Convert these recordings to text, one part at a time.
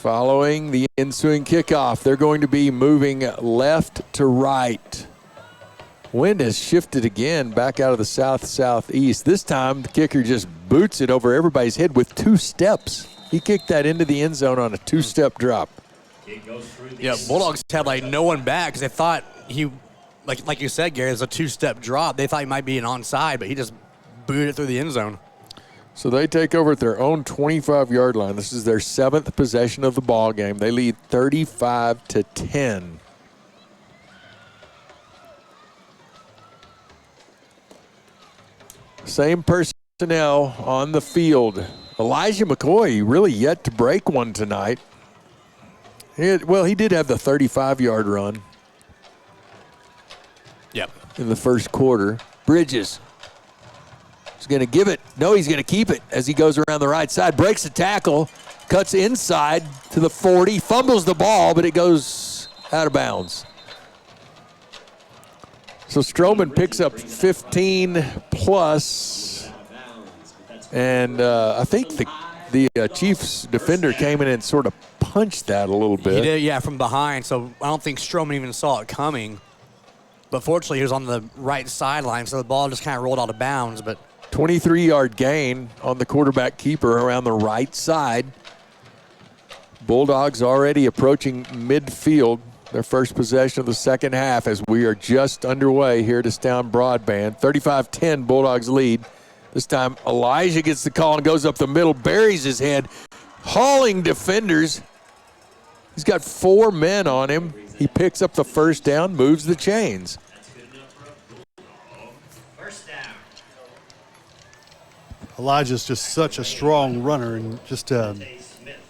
Following the ensuing kickoff, they're going to be moving left to right. Wind has shifted again back out of the south-southeast. This time, the kicker just boots it over everybody's head with 2 steps. He kicked that into the end zone on a 2-step drop. Yeah, Bulldogs had like no one back because they thought he, like you said, Gary, it was a 2-step drop. They thought he might be an onside, but he just booted it through the end zone. So they take over at their own 25-yard line. This is their 7th possession of the ball game. They lead 35-10. Same personnel on the field. Elijah McCoy really yet to break one tonight. He did have the 35-yard run. Yep. In the first quarter. Bridges. He's going to give it. No, he's going to keep it as he goes around the right side. Breaks a tackle. Cuts inside to the 40. Fumbles the ball, but it goes out of bounds. So Stroman picks up 15 plus. And I think the Chiefs defender came in and sort of punched that a little bit. He did, yeah, from behind. So I don't think Stroman even saw it coming. But fortunately, he was on the right sideline, so the ball just kind of rolled out of bounds. But 23-yard gain on the quarterback keeper around the right side. Bulldogs already approaching midfield, their first possession of the second half as we are just underway here at Astound Broadband. 35-10, Bulldogs lead. This time, Elijah gets the call and goes up the middle, buries his head, hauling defenders. He's got 4 men on him. He picks up the first down, moves the chains. Elijah's just such a strong runner and just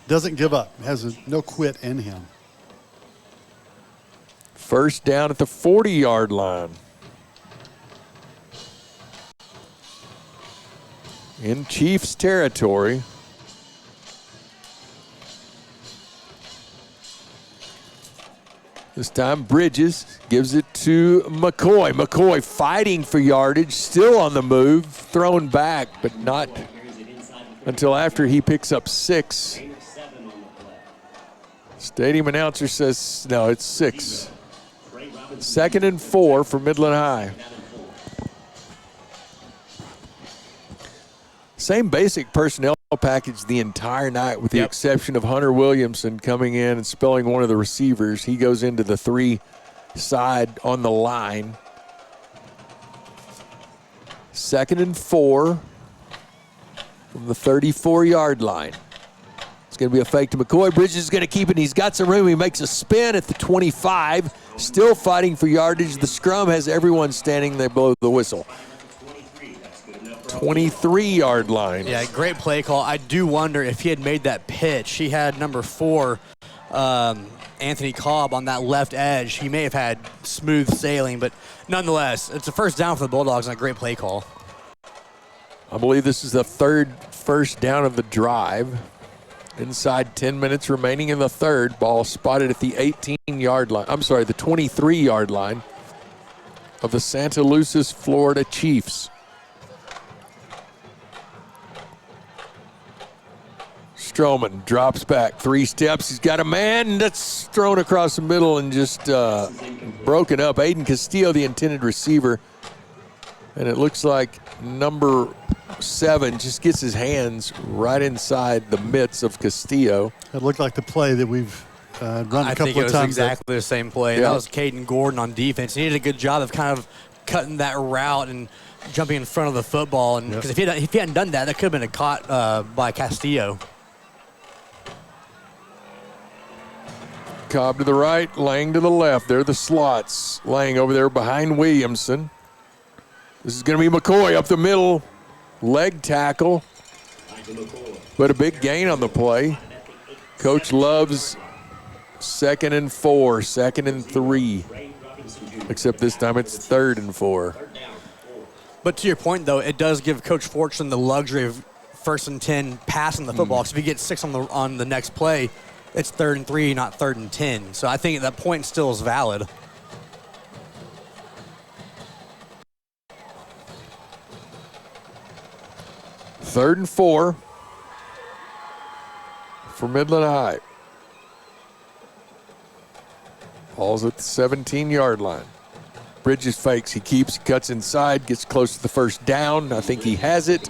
doesn't give up, has no quit in him. First down at the 40-yard line. In Chiefs territory. This time Bridges gives it to McCoy. McCoy fighting for yardage, still on the move, thrown back, but not until after he picks up 6. Stadium announcer says, no, it's 6. 2nd and 4 for Midland High. Same basic personnel package the entire night with the exception of Hunter Williamson coming in and spelling one of the receivers. He goes into the 3 side on the line. 2nd and 4 from the 34-yard line. It's going to be a fake to McCoy. Bridges is going to keep it. He's got some room. He makes a spin at the 25. Still fighting for yardage. The scrum has everyone standing. They blow the whistle. 23-yard line. Yeah, great play call. I do wonder if he had made that pitch. He had number 4, Anthony Cobb, on that left edge. He may have had smooth sailing, but nonetheless, it's a first down for the Bulldogs and a great play call. I believe this is the 3rd first down of the drive. Inside 10 minutes remaining in the 3rd. Ball spotted at the 18-yard line. I'm sorry, the 23-yard line of the Santaluces, Florida Chiefs. Stroman drops back 3 steps. He's got a man that's thrown across the middle and just broken up. Aiden Castillo, the intended receiver. And it looks like number 7 just gets his hands right inside the mitts of Castillo. It looked like the play that we've run a couple of times. I think it was exactly the same play. Yeah. That was Caden Gordon on defense. He did a good job of kind of cutting that route and jumping in front of the football. And because if he hadn't done that, that could have been a caught by Castillo. Cobb to the right, Lang to the left. They're the slots. Lang over there behind Williamson. This is going to be McCoy up the middle. Leg tackle. But a big gain on the play. Coach loves 2nd and 4, 2nd and 3. Except this time it's 3rd and 4. But to your point, though, it does give Coach Fortune the luxury of 1st and 10 passing the football. Because if he gets 6 on the next play, it's 3rd and 3, not 3rd and 10. So I think that point still is valid. Third and 4 for Midland High. Ball's at the 17-yard line. Bridges fakes, he keeps, he cuts inside, gets close to the first down. I think he has it.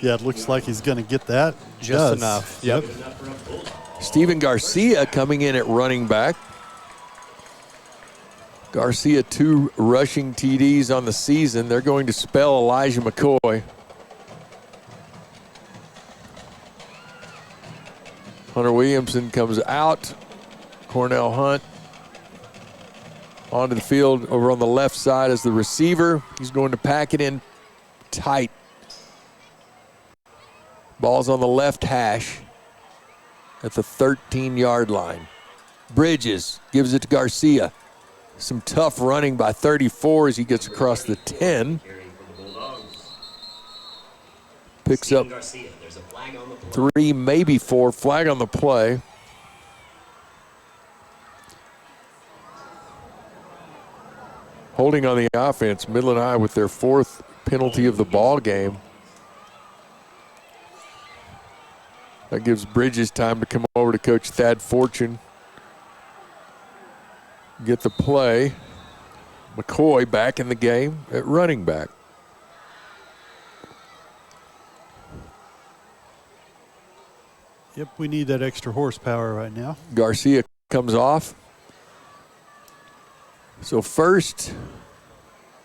Yeah, it looks like he's going to get that. Just enough. Yep. Steven Garcia coming in at running back. Garcia, 2 rushing TDs on the season. They're going to spell Elijah McCoy. Hunter Williamson comes out. Cornell Hunt onto the field over on the left side as the receiver. He's going to pack it in tight. Ball's on the left hash at the 13-yard line. Bridges gives it to Garcia. Some tough running by 34 as he gets across the 10. Picks up 3, maybe 4. Flag on the play. Holding on the offense, Midland High with their 4th penalty of the ball game. That gives Bridges time to come over to Coach Thad Fortune. Get the play. McCoy back in the game at running back. Yep, we need that extra horsepower right now. Garcia comes off. So 1st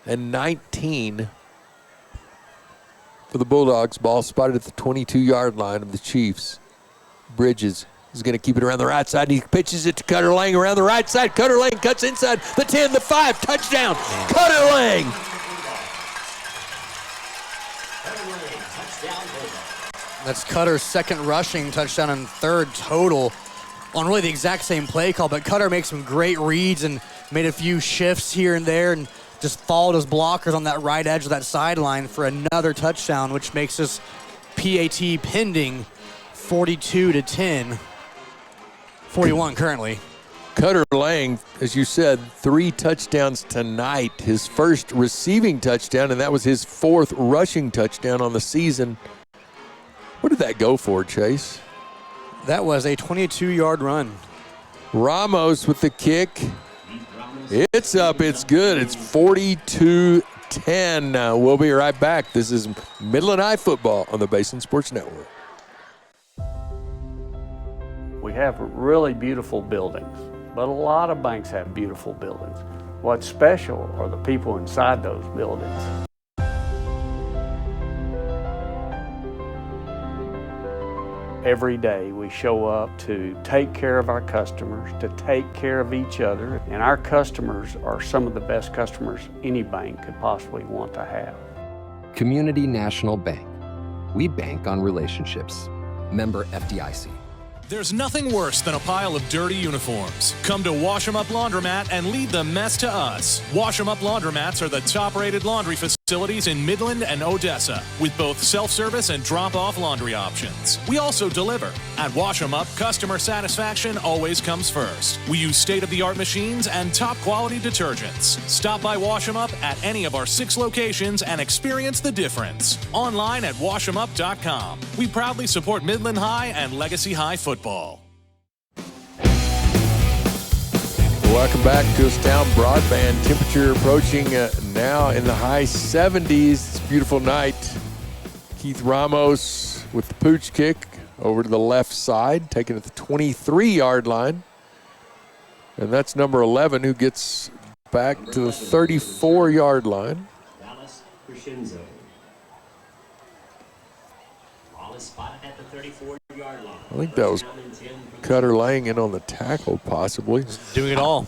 and 19 for the Bulldogs. Ball spotted at the 22-yard line of the Chiefs. Bridges is going to keep it around the right side. He pitches it to Cutter Lang around the right side. Cutter Lang cuts inside the 10, the 5, touchdown. Cutter Lang. That's Cutter's 2nd rushing touchdown and 3rd total on really the exact same play call, but Cutter makes some great reads and made a few shifts here and there and just followed his blockers on that right edge of that sideline for another touchdown, which makes this PAT pending 42-10. 41 currently. Cutter Lang, as you said, 3 touchdowns tonight. His 1st receiving touchdown, and that was his 4th rushing touchdown on the season. What did that go for, Chase? That was a 22-yard run. Ramos with the kick. It's up, it's good. It's 42-10. We'll be right back. This is Midland High football on the Basin Sports Network. We have really beautiful buildings, but a lot of banks have beautiful buildings. What's special are the people inside those buildings. Every day we show up to take care of our customers, to take care of each other, and our customers are some of the best customers any bank could possibly want to have. Community National Bank. We bank on relationships. Member FDIC. There's nothing worse than a pile of dirty uniforms. Come to Wash 'em Up Laundromat and leave the mess to us. Wash 'em Up Laundromats are the top-rated laundry facilities in Midland and Odessa, with both self-service and drop-off laundry options. We also deliver. At Wash 'em Up, customer satisfaction always comes first. We use state-of-the-art machines and top-quality detergents. Stop by Wash 'em Up at any of our 6 locations and experience the difference. Online at washemup.com. We proudly support Midland High and Legacy High football. Welcome back to Kutztown Broadband. Temperature approaching now in the high 70s. It's a beautiful night. Keith Ramos with the pooch kick over to the left side, taking it to the 23-yard line. And that's number 11 who gets back to the 34-yard line. Dallas Crescenzo. Ball is spotted at the 34-yard line. I think that was Cutter Lang in on the tackle, possibly. Doing it all.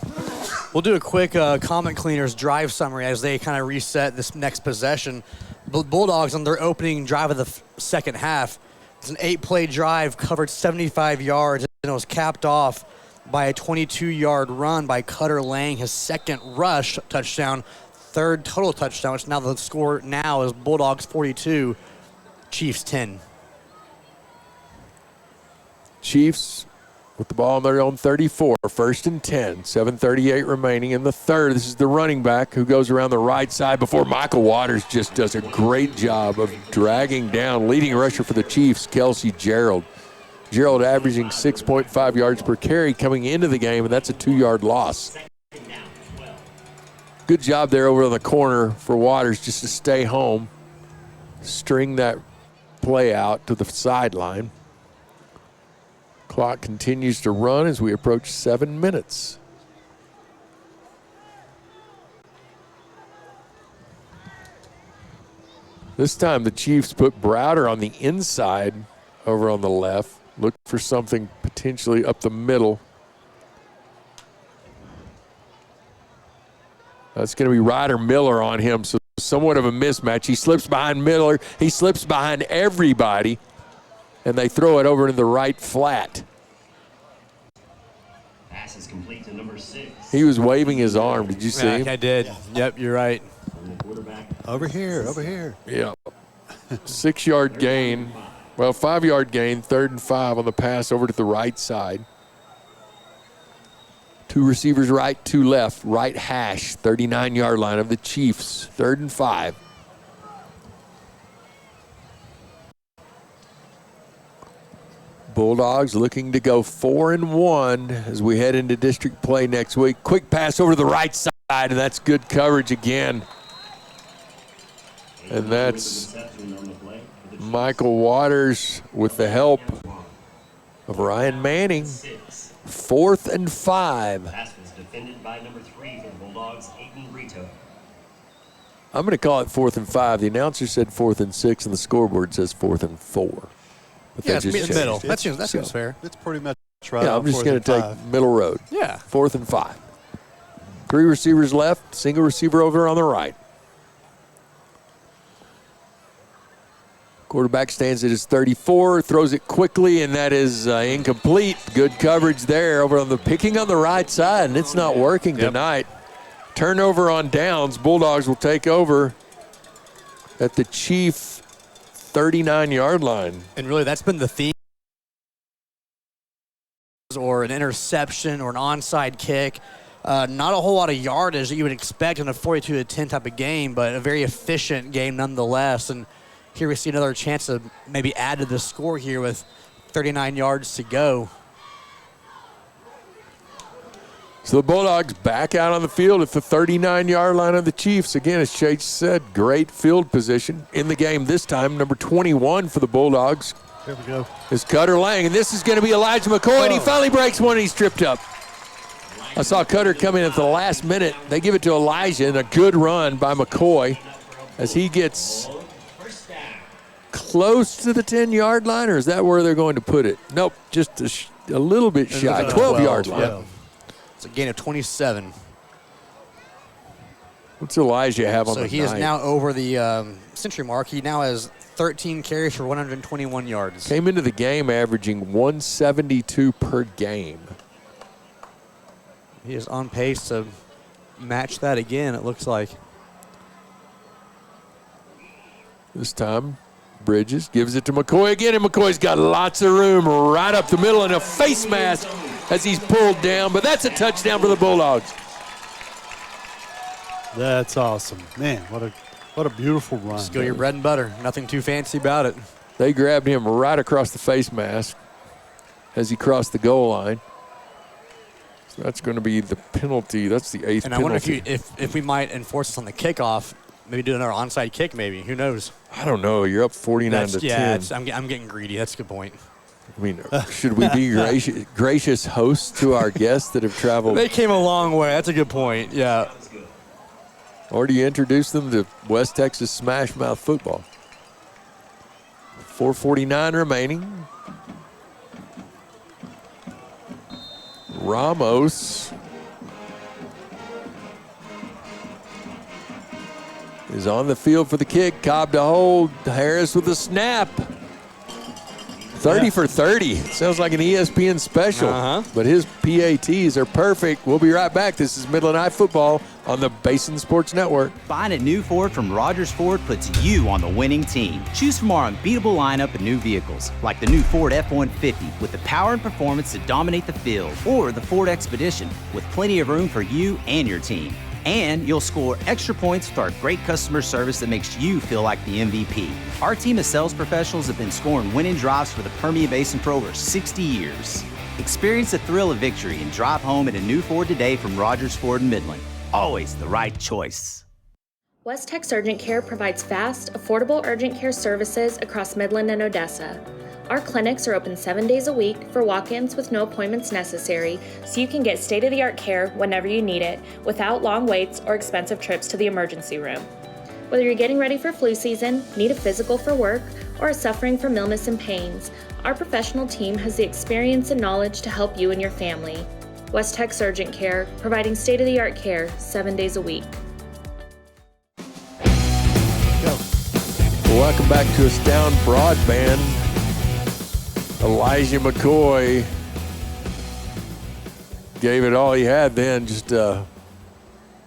We'll do a quick Comment Cleaners drive summary as they kind of reset this next possession. Bulldogs on their opening drive of the second half. It's an 8-play drive, covered 75 yards, and it was capped off by a 22-yard run by Cutter Lang, his 2nd rush touchdown, 3rd total touchdown, which now the score now is Bulldogs 42, Chiefs 10. Chiefs with the ball on their own 34, 1st and 10, 7:38 remaining in the 3rd. This is the running back who goes around the right side before Michael Waters just does a great job of dragging down leading rusher for the Chiefs, Kelsey Gerald. Gerald averaging 6.5 yards per carry coming into the game, and that's a 2-yard loss. Good job there over on the corner for Waters just to stay home, string that play out to the sideline. Clock continues to run as we approach 7 minutes. This time the Chiefs put Browder on the inside over on the left. Look for something potentially up the middle. That's going to be Ryder Miller on him, so somewhat of a mismatch. He slips behind Miller. He slips behind everybody, and they throw it over to the right flat. Pass is complete to number 6. He was waving his arm. Did you see him? I did. Yeah. Yep, you're right. Over here, over here. Yeah. 6-yard gain. Well, 5-yard gain, 3rd and 5 on the pass over to the right side. 2 receivers right, 2 left. Right hash, 39-yard line of the Chiefs. 3rd and 5. Bulldogs looking to go 4-1 as we head into district play next week. Quick pass over to the right side, and that's good coverage again. And that's Michael Waters with the help of Ryan Manning. 4th and 5. Pass was defended by number 3 for the Bulldogs, Aiden Rito. I'm going to call it 4th and 5. The announcer said 4th and 6, and the scoreboard says 4th and 4. But Yeah, it's just in the changed middle. it. That seems fair. It's pretty much right. Yeah, I'm just going to take middle road. Yeah. 4th and 5. 3 receivers left, single receiver over on the right. Quarterback stands at his 34, throws it quickly, and that is incomplete. Good coverage there over on the picking on the right side, and it's not working tonight. Turnover on downs. Bulldogs will take over at the Chief 39-yard line. And really, that's been the theme. Or an interception or an onside kick. Not a whole lot of yardage that you would expect in a 42-10 type of game, but a very efficient game nonetheless. And here we see another chance to maybe add to the score here with 39 yards to go. So the Bulldogs back out on the field at the 39-yard line of the Chiefs. Again, as Chase said, great field position in the game this time. Number 21 for the Bulldogs. Here we go. Is Cutter Lang, and this is going to be Elijah McCoy, and he finally breaks one, and he's tripped up. I saw Cutter come in at the last minute. They give it to Elijah, and a good run by McCoy as he gets close to the 10-yard line, or is that where they're going to put it? Nope, just a little bit shy, 12-yard line. Yeah. It's a gain of 27. What's Elijah have on the So he is now over the century mark. He now has 13 carries for 121 yards. Came into the game averaging 172 per game. He is on pace to match that again, it looks like. This time, Bridges gives it to McCoy again, and McCoy's got lots of room right up the middle and a face mask as he's pulled down, but that's a touchdown for the Bulldogs. That's awesome. Man, what a beautiful run. Just go your bread and butter. Nothing too fancy about it. They grabbed him right across the face mask as he crossed the goal line. So that's going to be the penalty. That's the 8th And penalty. I wonder if we might enforce this on the kickoff, maybe do another onside kick maybe. Who knows? I don't know. You're up 49 to 10. I'm getting greedy. That's a good point. I mean, should we be gracious hosts to our guests that have traveled? They came a long way. That's a good point. Yeah. Or do you introduce them to West Texas Smash Mouth football? 4:49 remaining. Ramos is on the field for the kick. Cobb to hold. Harris with a snap. 30 for 30. Sounds like an ESPN special. But his PATs are perfect. We'll be right back. This is Midland High Football on the Basin Sports Network. Buying a new Ford from Rogers Ford puts you on the winning team. Choose from our unbeatable lineup of new vehicles, like the new Ford F-150 with the power and performance to dominate the field, or the Ford Expedition with plenty of room for you and your team. And you'll score extra points with our great customer service that makes you feel like the MVP. Our team of sales professionals have been scoring winning drives for the Permian Basin for over 60 years. Experience the thrill of victory and drive home in a new Ford today from Rogers Ford in Midland. Always the right choice. West Texas Urgent Care provides fast, affordable urgent care services across Midland and Odessa. Our clinics are open 7 days a week for walk-ins with no appointments necessary, so you can get state-of-the-art care whenever you need it without long waits or expensive trips to the emergency room. Whether you're getting ready for flu season, need a physical for work, or are suffering from illness and pains, our professional team has the experience and knowledge to help you and your family. West Texas Urgent Care, providing state-of-the-art care 7 days a week. Welcome back to Astound Broadband. Elijah McCoy gave it all he had then, just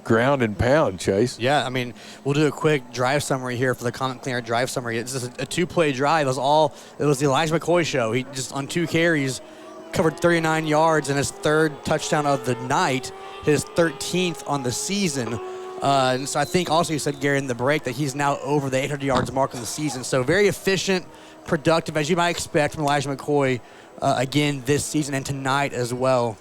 ground and pound, Chase. Yeah, I mean, we'll do a quick drive summary here for the Comment Cleaner drive summary. It's just a two-play drive. It was the Elijah McCoy show. He just, on 2 carries, covered 39 yards and his 3rd touchdown of the night, his 13th on the season. And so I think also you said, Gary, in the break that he's now over the 800 yards mark of the season. So very efficient, productive, as you might expect from Elijah McCoy, again this season and tonight as well.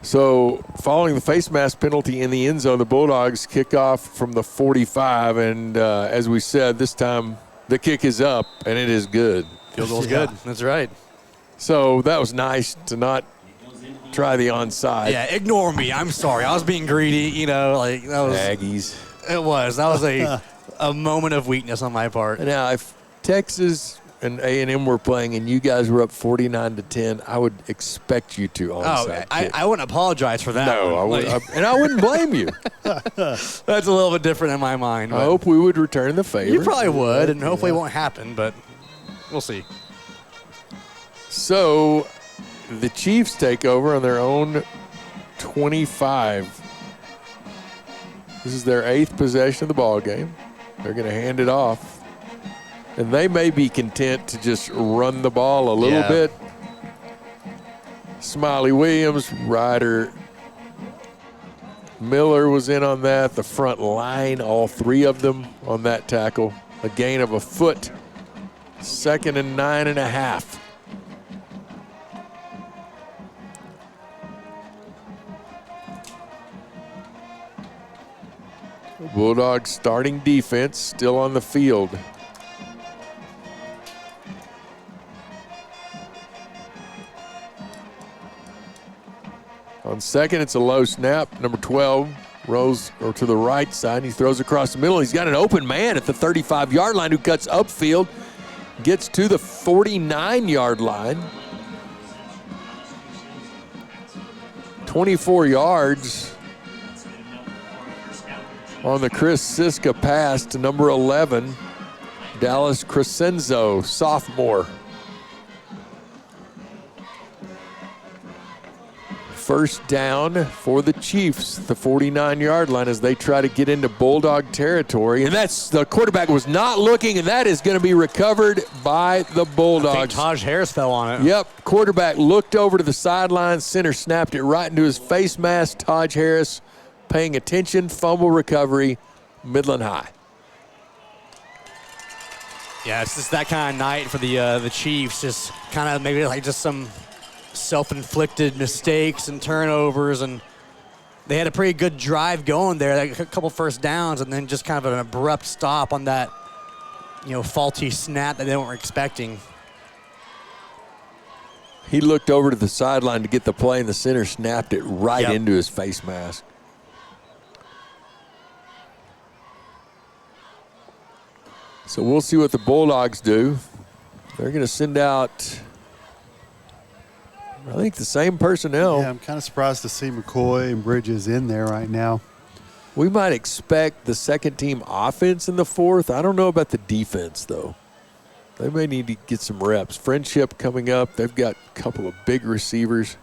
So following the face mask penalty in the end zone, the Bulldogs kick off from the 45. And as we said, this time the kick is up, and it is good. Field goal's good. That's right. So that was nice to not try the onside. Yeah, ignore me. I'm sorry. I was being greedy. That was Aggies. It was. That was a moment of weakness on my part. Now, if Texas and A&M were playing and you guys were up 49-10, I would expect you to onside kick. I wouldn't apologize for that. No, I would, and I wouldn't blame you. That's a little bit different in my mind. I hope we would return the favor. You probably would, and hopefully it won't happen, but we'll see. So the Chiefs take over on their own 25. This is their 8th possession of the ball game. They're going to hand it off. And they may be content to just run the ball a little bit. Smiley Williams, Ryder Miller was in on that. The front line, all 3 of them on that tackle. A gain of a foot. 2nd and 9.5. Bulldogs starting defense still on the field. On second, it's a low snap. Number 12 rolls to the right side. He throws across the middle. He's got an open man at the 35-yard line who cuts upfield, gets to the 49-yard line. 24 yards on the Chris Siska pass to number 11, Dallas Crescenzo, sophomore. First down for the Chiefs, the 49-yard line, as they try to get into Bulldog territory. And that's, the quarterback was not looking, and that is going to be recovered by the Bulldogs. I think Taj Harris fell on it. Yep, quarterback looked over to the sideline, center snapped it right into his face mask. Taj Harris paying attention, fumble recovery, Midland High. Yeah, it's just that kind of night for the Chiefs. Just kind of maybe like just some self-inflicted mistakes and turnovers, and they had a pretty good drive going there, like a couple first downs, and then just kind of an abrupt stop on that, faulty snap that they weren't expecting. He looked over to the sideline to get the play, and the center snapped it right into his face mask. So we'll see what the Bulldogs do. They're going to send out, I think, the same personnel. Yeah, I'm kind of surprised to see McCoy and Bridges in there right now. We might expect the second team offense in the 4th. I don't know about the defense, though. They may need to get some reps. Friendship coming up. They've got a couple of big receivers.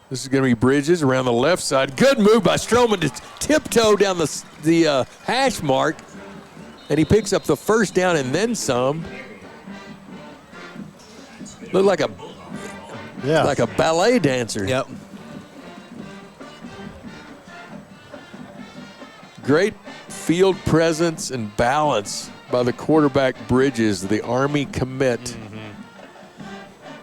This is going to be Bridges around the left side. Good move by Stroman to tiptoe down the hash mark. And he picks up the first down and then some. Looked like a ballet dancer. Yep. great field presence and balance by the quarterback Bridges, the Army commit.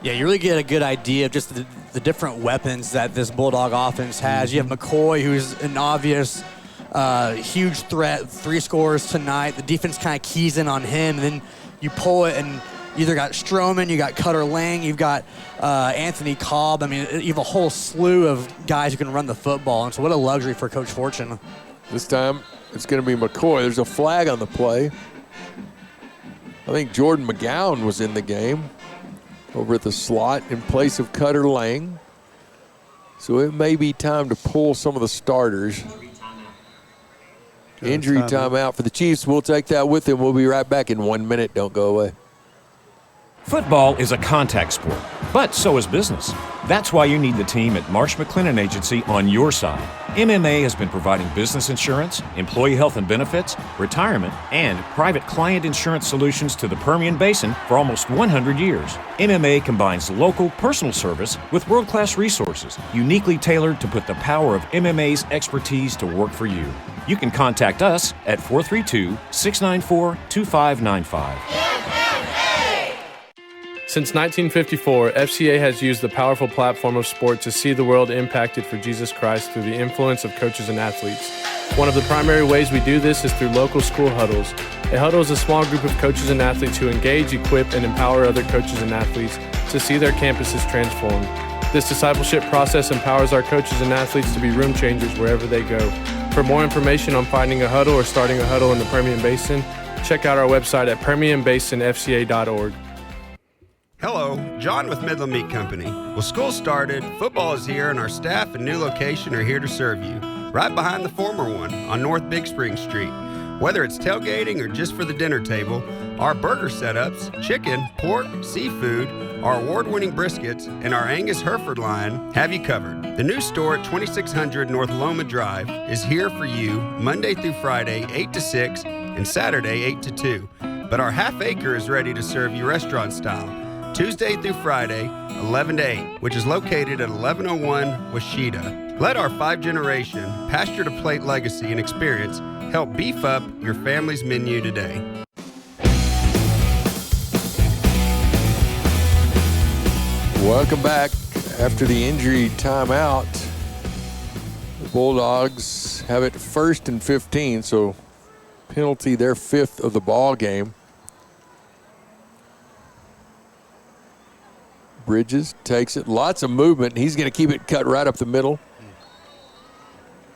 Yeah, you really get a good idea of just the different weapons that this Bulldog offense has. You have McCoy, who's an obvious huge threat, 3 scores tonight. The defense kind of keys in on him, and then you pull it and you either got Stroman, you got Cutter Lang, you've got Anthony Cobb. I mean, you have a whole slew of guys who can run the football, and so what a luxury for Coach Fortune. This time it's going to be McCoy. There's a flag on the play. I think Jordan McGowan was in the game over at the slot in place of Cutter Lang. So it may be time to pull some of the starters. Injury timeout for the Chiefs. We'll take that with them. We'll be right back in 1 minute. Don't go away. Football is a contact sport, but so is business. That's why you need the team at Marsh McLennan Agency on your side. MMA has been providing business insurance, employee health and benefits, retirement, and private client insurance solutions to the Permian Basin for almost 100 years. MMA combines local personal service with world-class resources, uniquely tailored to put the power of MMA's expertise to work for you. You can contact us at 432-694-2595. Since 1954, FCA has used the powerful platform of sport to see the world impacted for Jesus Christ through the influence of coaches and athletes. One of the primary ways we do this is through local school huddles. A huddle is a small group of coaches and athletes who engage, equip, and empower other coaches and athletes to see their campuses transformed. This discipleship process empowers our coaches and athletes to be room changers wherever they go. For more information on finding a huddle or starting a huddle in the Permian Basin, check out our website at permianbasinfca.org. Hello, John with Midland Meat Company. Well, school started, football is here, and our staff and new location are here to serve you, right behind the former one on North Big Spring Street. Whether it's tailgating or just for the dinner table, our burger setups, chicken, pork, seafood, our award-winning briskets, and our Angus Hereford line have you covered. The new store at 2600 North Loma Drive is here for you Monday through Friday, 8 to 6, and Saturday, 8 to 2. But our half acre is ready to serve you restaurant style, Tuesday through Friday, 11 to 8, which is located at 1101 Washita. Let our 5-generation, pasture-to-plate legacy and experience help beef up your family's menu today. Welcome back after the injury timeout. The Bulldogs have it 1st and 15, so penalty their 5th of the ball game. Bridges takes it. Lots of movement. He's going to keep it cut right up the middle.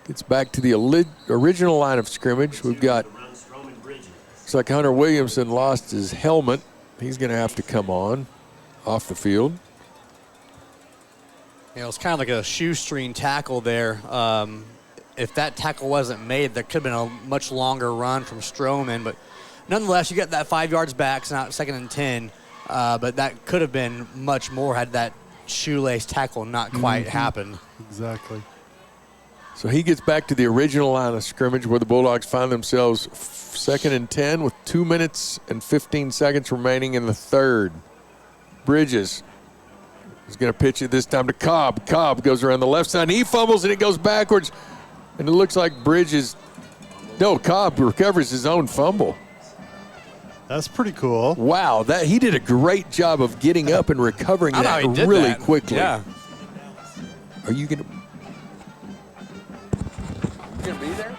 Gets back to the original line of scrimmage. We've got, looks like Hunter Williamson lost his helmet. He's going to have to come on off the field. You know, it's kind of like a shoestring tackle there. If that tackle wasn't made, there could have been a much longer run from Stroman. But nonetheless, you get that 5 yards back. It's not 2nd and 10. But that could have been much more had that shoelace tackle not quite happened. Exactly. So he gets back to the original line of scrimmage where the Bulldogs find themselves 2nd and 10 with 2 minutes and 15 seconds remaining in the third. Bridges is going to pitch it this time to Cobb. Cobb goes around the left side and he fumbles and it goes backwards. And it looks like Cobb recovers his own fumble. That's pretty cool. Wow, he did a great job of getting up and recovering that really quickly. Yeah. Are you going to be there?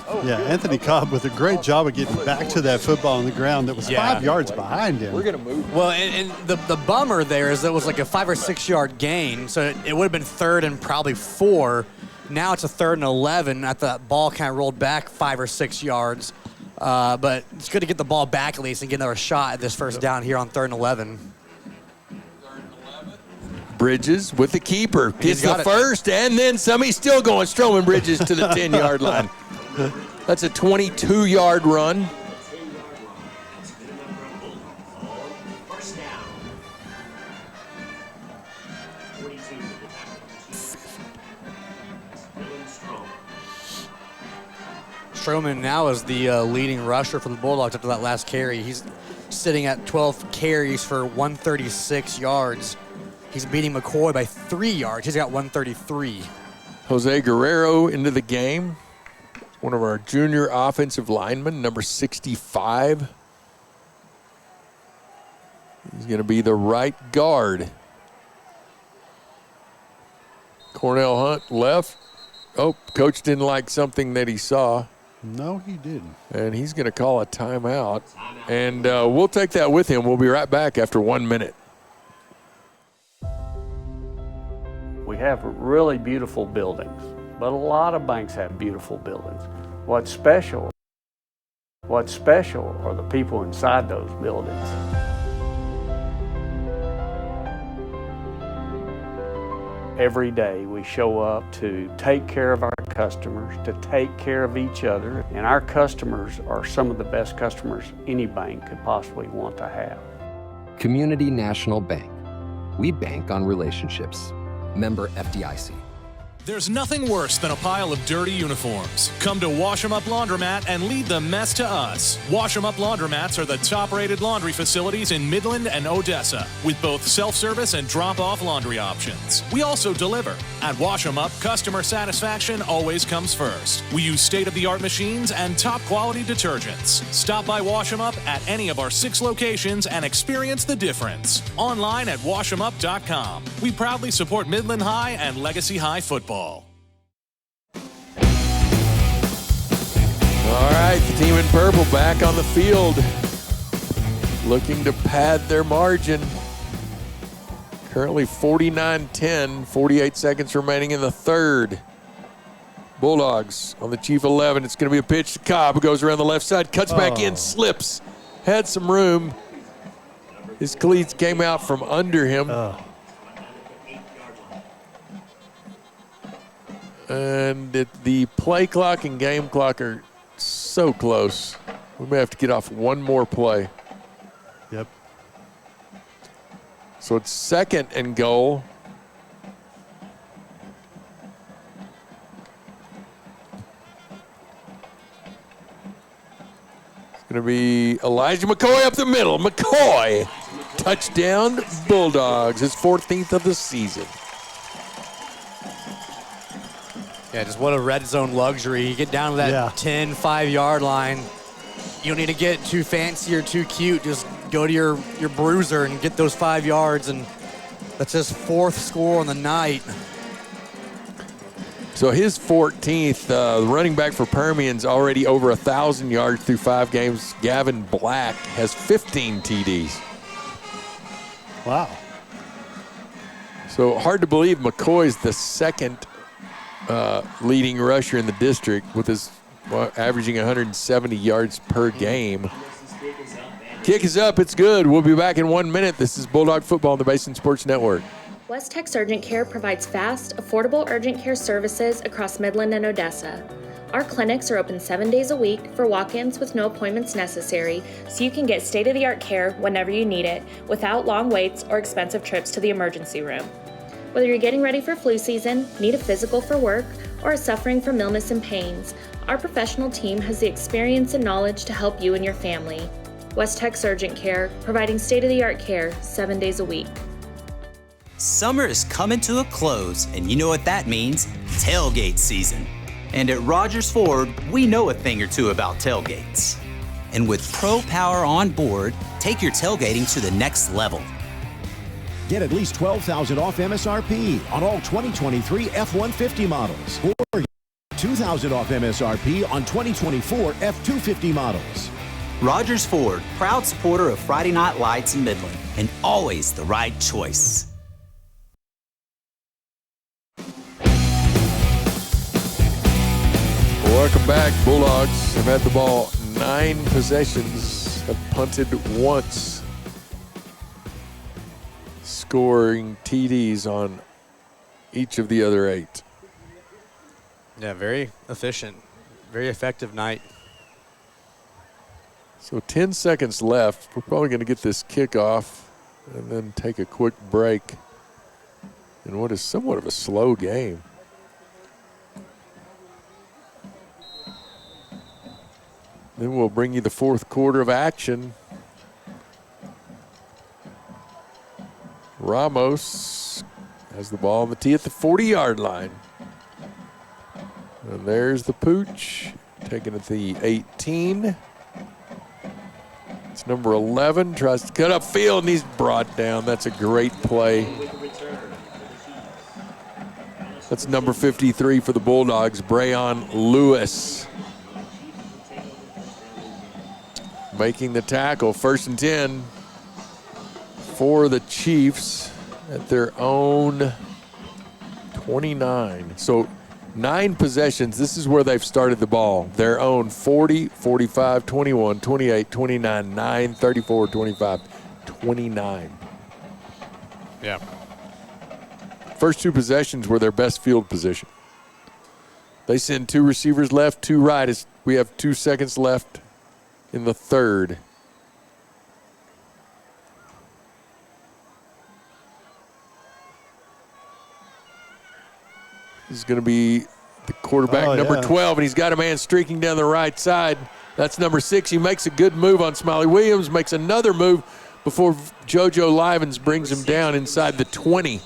Oh, yeah, Anthony Cobb with a great job of getting back to that football on the ground that was 5 yards behind him. We're going to move. Well, and the bummer there is that it was like a 5 or 6 yard gain, so it would have been 3rd and probably 4. Now it's a 3rd and 11 after that ball kind of rolled back 5 or 6 yards. But it's good to get the ball back at least and get another shot at this first down here on 3rd and 11. Bridges with the keeper. Gets the first and then some. He's still going. Stroman Bridges to the 10-yard line. That's a 22-yard run. First down. 42. Stroman now is the leading rusher for the Bulldogs after that last carry. He's sitting at 12 carries for 136 yards. He's beating McCoy by 3 yards. He's got 133. Jose Guerrero into the game. one of our junior offensive linemen, number 65. He's going to be the right guard. Cornell Hunt left. Oh, coach didn't like something that he saw. No, he didn't. And he's going to call a timeout. And we'll take that with him. We'll be right back after 1 minute. We have really beautiful buildings, but a lot of banks have beautiful buildings. What's special are the people inside those buildings. Every day we show up to take care of our customers, to take care of each other, and our customers are some of the best customers any bank could possibly want to have. Community National Bank. We bank on relationships. Member FDIC. There's nothing worse than a pile of dirty uniforms. Come to Wash 'em Up Laundromat and lead the mess to us. Wash 'em Up Laundromats are the top-rated laundry facilities in Midland and Odessa, with both self-service and drop-off laundry options. We also deliver. At Wash 'em Up, customer satisfaction always comes first. We use state-of-the-art machines and top-quality detergents. Stop by Wash 'em Up at any of our 6 locations and experience the difference. Online at washemup.com. We proudly support Midland High and Legacy High football. All right, the team in purple back on the field, looking to pad their margin. Currently 49-10, 48 seconds remaining in the third. Bulldogs on the Chief 11. It's going to be a pitch to Cobb, who goes around the left side, cuts back in, slips, had some room. His cleats came out from under him. And the play clock and game clock are so close. We may have to get off one more play. Yep. So it's 2nd and goal. It's going to be Elijah McCoy up the middle. McCoy, touchdown Bulldogs, his 14th of the season. Yeah, just what a red zone luxury. You get down to that 10, 5-yard line. You don't need to get too fancy or too cute. Just go to your bruiser and get those 5 yards, and that's his 4th score on the night. So his 14th, running back for Permian's already over 1,000 yards through 5 games. Gavin Black has 15 TDs. Wow. So hard to believe McCoy's the 2nd leading rusher in the district with his averaging 170 yards per game. Kick is up. It's good. We'll be back in 1 minute. This is Bulldog Football on the Basin Sports Network. West Tex Urgent Care provides fast, affordable urgent care services across Midland and Odessa. Our clinics are open 7 days a week for walk-ins with no appointments necessary, so you can get state-of-the-art care whenever you need it without long waits or expensive trips to the emergency room. Whether you're getting ready for flu season, need a physical for work, or are suffering from illness and pains, our professional team has the experience and knowledge to help you and your family. West Tex Urgent Care, providing state-of-the-art care 7 days a week. Summer is coming to a close, and you know what that means? Tailgate season. And at Rogers Ford, we know a thing or two about tailgates. And with Pro Power on board, take your tailgating to the next level. Get at least $12,000 off MSRP on all 2023 F-150 models, or $2,000 off MSRP on 2024 F-250 models. Rogers Ford, proud supporter of Friday Night Lights in Midland, and always the right choice. Welcome back. Bulldogs have had the ball 9 possessions, have punted once, scoring TDs on each of the other 8. Yeah, very efficient, very effective night. So 10 seconds left. We're probably going to get this kickoff and then take a quick break in what is somewhat of a slow game. Then we'll bring you the 4th quarter of action. Ramos has the ball on the tee at the 40-yard line. And there's the pooch. taken at the 18. It's number 11, tries to cut upfield, and he's brought down. That's a great play. That's number 53 for the Bulldogs, Brayon Lewis. Making the tackle, 1st and 10 for the Chiefs at their own 29. So 9 possessions. This is where they've started the ball. Their own 40, 45, 21, 28, 29, 9, 34, 25, 29. Yeah. First 2 possessions were their best field position. They send 2 receivers left, 2 right. We have 2 seconds left in the third. This is going to be the quarterback, number 12, and he's got a man streaking down the right side. That's number 6. He makes a good move on Smiley Williams, makes another move before JoJo Livens brings him down inside the 20.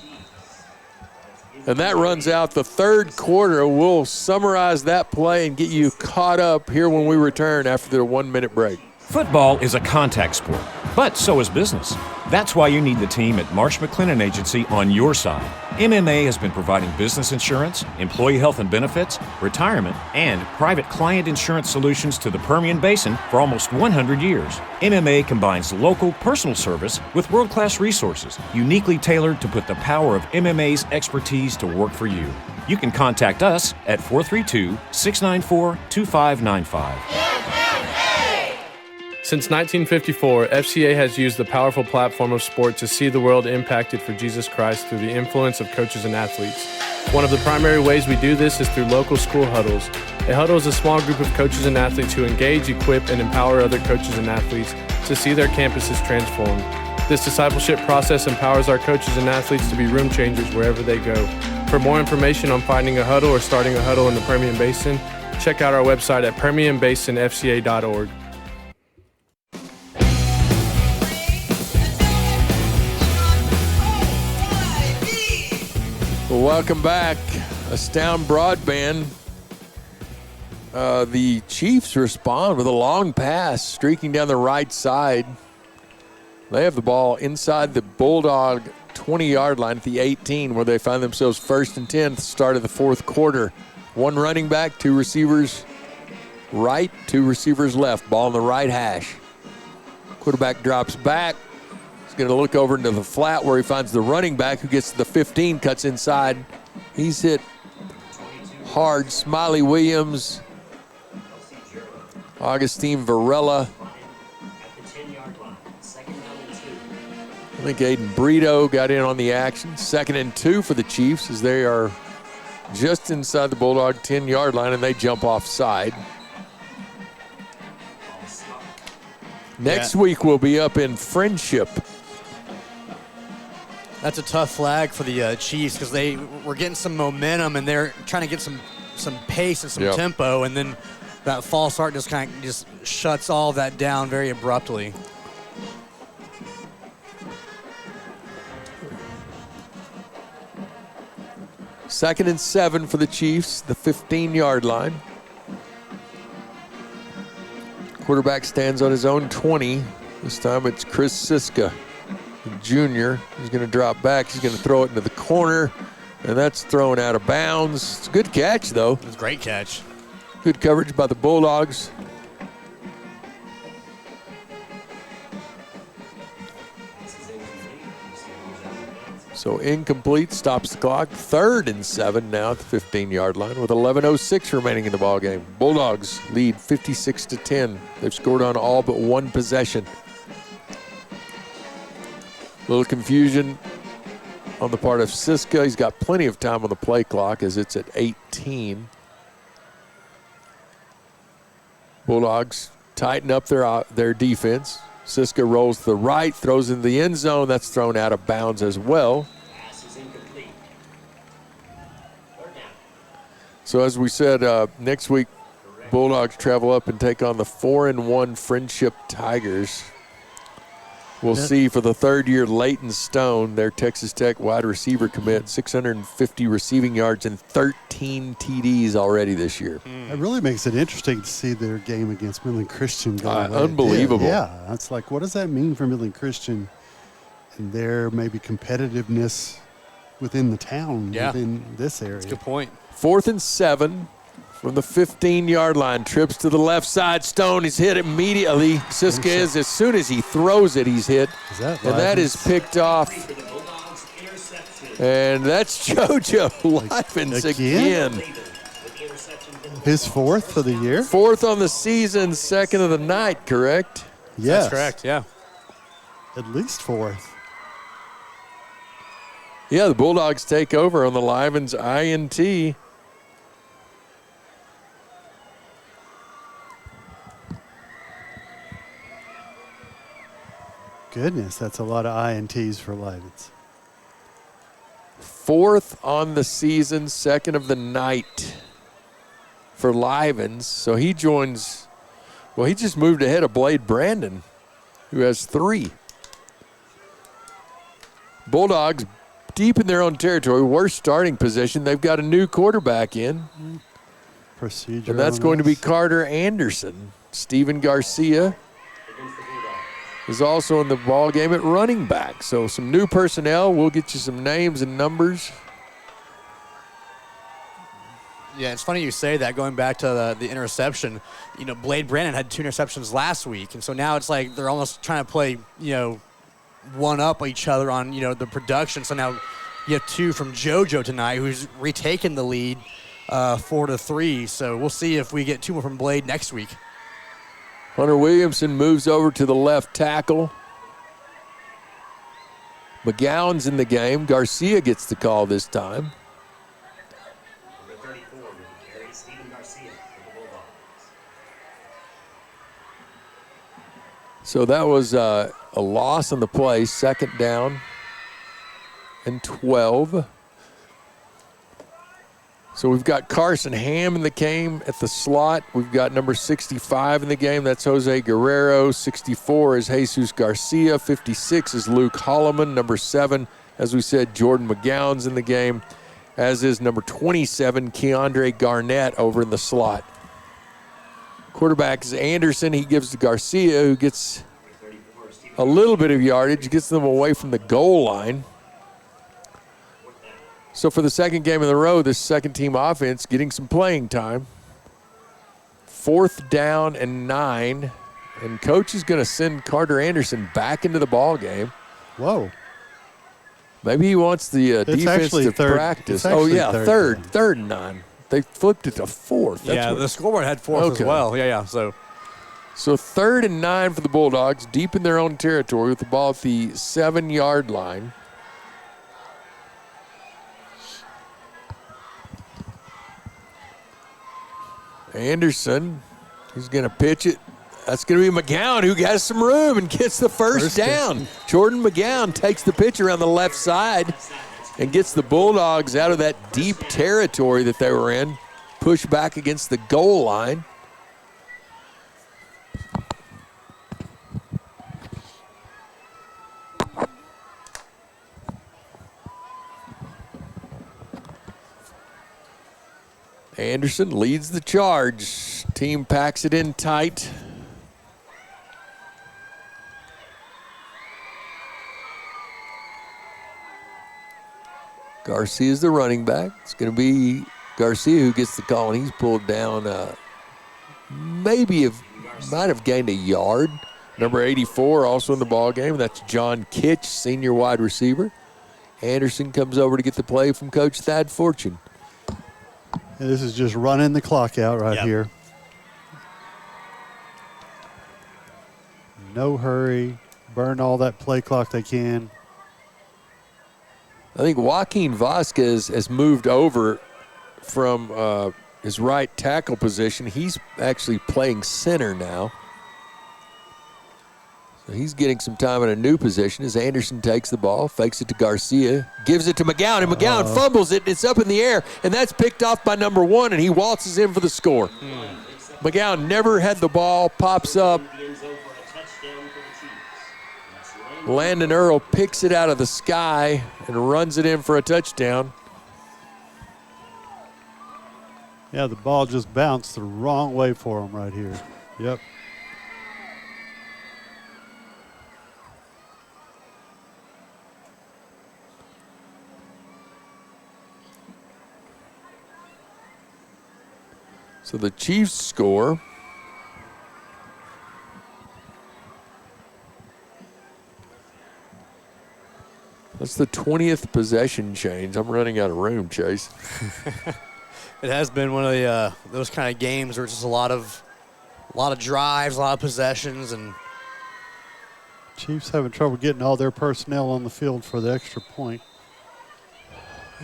And that runs out the third quarter. We'll summarize that play and get you caught up here when we return after the 1-minute break. Football is a contact sport, but so is business. That's why you need the team at Marsh McLennan Agency on your side. MMA has been providing business insurance, employee health and benefits, retirement, and private client insurance solutions to the Permian Basin for almost 100 years. MMA combines local personal service with world-class resources, uniquely tailored to put the power of MMA's expertise to work for you. You can contact us at 432-694-2595. Since 1954, FCA has used the powerful platform of sport to see the world impacted for Jesus Christ through the influence of coaches and athletes. One of the primary ways we do this is through local school huddles. A huddle is a small group of coaches and athletes who engage, equip, and empower other coaches and athletes to see their campuses transformed. This discipleship process empowers our coaches and athletes to be room changers wherever they go. For more information on finding a huddle or starting a huddle in the Permian Basin, check out our website at permianbasinfca.org. Well, welcome back. Astound Broadband. The Chiefs respond with a long pass streaking down the right side. They have the ball inside the Bulldog 20-yard line at the 18, where they find themselves 1st and 10 at the start of the fourth quarter. 1 running back, 2 receivers right, 2 receivers left. Ball in the right hash. Quarterback drops back. Going to look over into the flat where he finds the running back who gets to the 15, cuts inside. He's hit hard. Smiley Williams, Augustine Varela. I think Aiden Brito got in on the action. 2nd and 2 for the Chiefs as they are just inside the Bulldog 10-yard line and they jump offside. Next week we'll be up in Friendship. That's a tough flag for the Chiefs because they were getting some momentum and they're trying to get some pace and some tempo, and then that false start just kind of just shuts all that down very abruptly. Second and 7 for the Chiefs, the 15-yard line. Quarterback stands on his own 20. This time it's Chris Siska, the junior. He's going to drop back. He's going to throw it into the corner, and that's thrown out of bounds. It's a good catch, though. It's a great catch. Good coverage by the Bulldogs. So incomplete, stops the clock. 3rd and 7 now at the 15-yard line with 11:06 remaining in the ballgame. Bulldogs lead 56-10. They've scored on all but 1 possession. A little confusion on the part of Siska. He's got plenty of time on the play clock as it's at 18. Bulldogs tighten up their defense. Siska rolls to the right, throws in the end zone. That's thrown out of bounds as well. So as we said, next week, Bulldogs travel up and take on the 4-1 Friendship Tigers. We'll see for the third year, Leighton Stone, their Texas Tech wide receiver commit, 650 receiving yards and 13 TDs already this year. It really makes it interesting to see their game against Midland Christian go the way it unbelievable. did. Yeah, it's like, what does that mean for Midland Christian and their maybe competitiveness within the town, within this area? That's a good point. 4th and 7 from the 15-yard line. Trips to the left side. Stone is hit immediately. Siska is, as soon as he throws it, he's hit. And that is picked off. And that's JoJo Livens again. His 4th for the year? 4th on the season, 2nd of the night, correct? Yes. That's correct, yeah. At least 4th. Yeah, the Bulldogs take over on the Livens INT. Goodness, that's a lot of INTs for Livens. 4th on the season, 2nd of the night for Livens. So he joins, well, he just moved ahead of Blade Brandon, who has 3. Bulldogs deep in their own territory, worst starting position. They've got a new quarterback in. Procedure. And that's going to be Carter Anderson. Steven Garcia is also in the ball game at running back. So some new personnel. We'll get you some names and numbers. Yeah, it's funny you say that, going back to the interception. You know, Blade Brandon had 2 interceptions last week, and so now it's like they're almost trying to play, you know, one up each other on, you know, the production. So now you have 2 from JoJo tonight, who's retaken the lead 4-3. So we'll see if we get 2 more from Blade next week. Hunter Williamson moves over to the left tackle. McGowan's in the game. Garcia gets the call this time. Number 34 will carry Steven Garcia for the Bulldogs. So that was a loss on the play, 2nd down and 12. So we've got Carson Ham in the game at the slot. We've got number 65 in the game. That's Jose Guerrero. 64 is Jesus Garcia. 56 is Luke Holloman. Number 7, as we said, Jordan McGowan's in the game, as is number 27, Keandre Garnett over in the slot. Quarterback is Anderson. He gives to Garcia, who gets a little bit of yardage, gets them away from the goal line. So for the second game in a row, this second-team offense getting some playing time. 4th down and 9, and coach is going to send Carter Anderson back into the ball game. Whoa. Maybe he wants the defense to practice. Oh, yeah, third and 9. They flipped it to 4th. That's the scoreboard had 4th as well. Yeah. So 3rd and 9 for the Bulldogs, deep in their own territory with the ball at the 7-yard line. Anderson, he's going to pitch it. That's going to be McGowan, who has some room and gets the first down. Jordan McGowan takes the pitch around the left side and gets the Bulldogs out of that deep territory that they were in, push back against the goal line. Anderson leads the charge. Team packs it in tight. Garcia is the running back. It's going to be Garcia who gets the call, and he's pulled down. Might have gained a yard. Number 84 also in the ball game. That's John Kitch, senior wide receiver. Anderson comes over to get the play from Coach Thad Fortune. And this is just running the clock out right here. No hurry. Burn all that play clock they can. I think Joaquin Vasquez has moved over from his right tackle position. He's actually playing center now. So he's getting some time in a new position as Anderson takes the ball, fakes it to Garcia, gives it to McGowan, and McGowan fumbles it. It's up in the air, and that's picked off by number 1, and he waltzes in for the score. McGowan never had the ball, pops up. Landon Earl picks it out of the sky and runs it in for a touchdown. Yeah, the ball just bounced the wrong way for him right here. Yep. So the Chiefs score. That's the 20th possession change. I'm running out of room, Chase. It has been one of the those kind of games where it's just a lot of drives, a lot of possessions, and Chiefs having trouble getting all their personnel on the field for the extra point.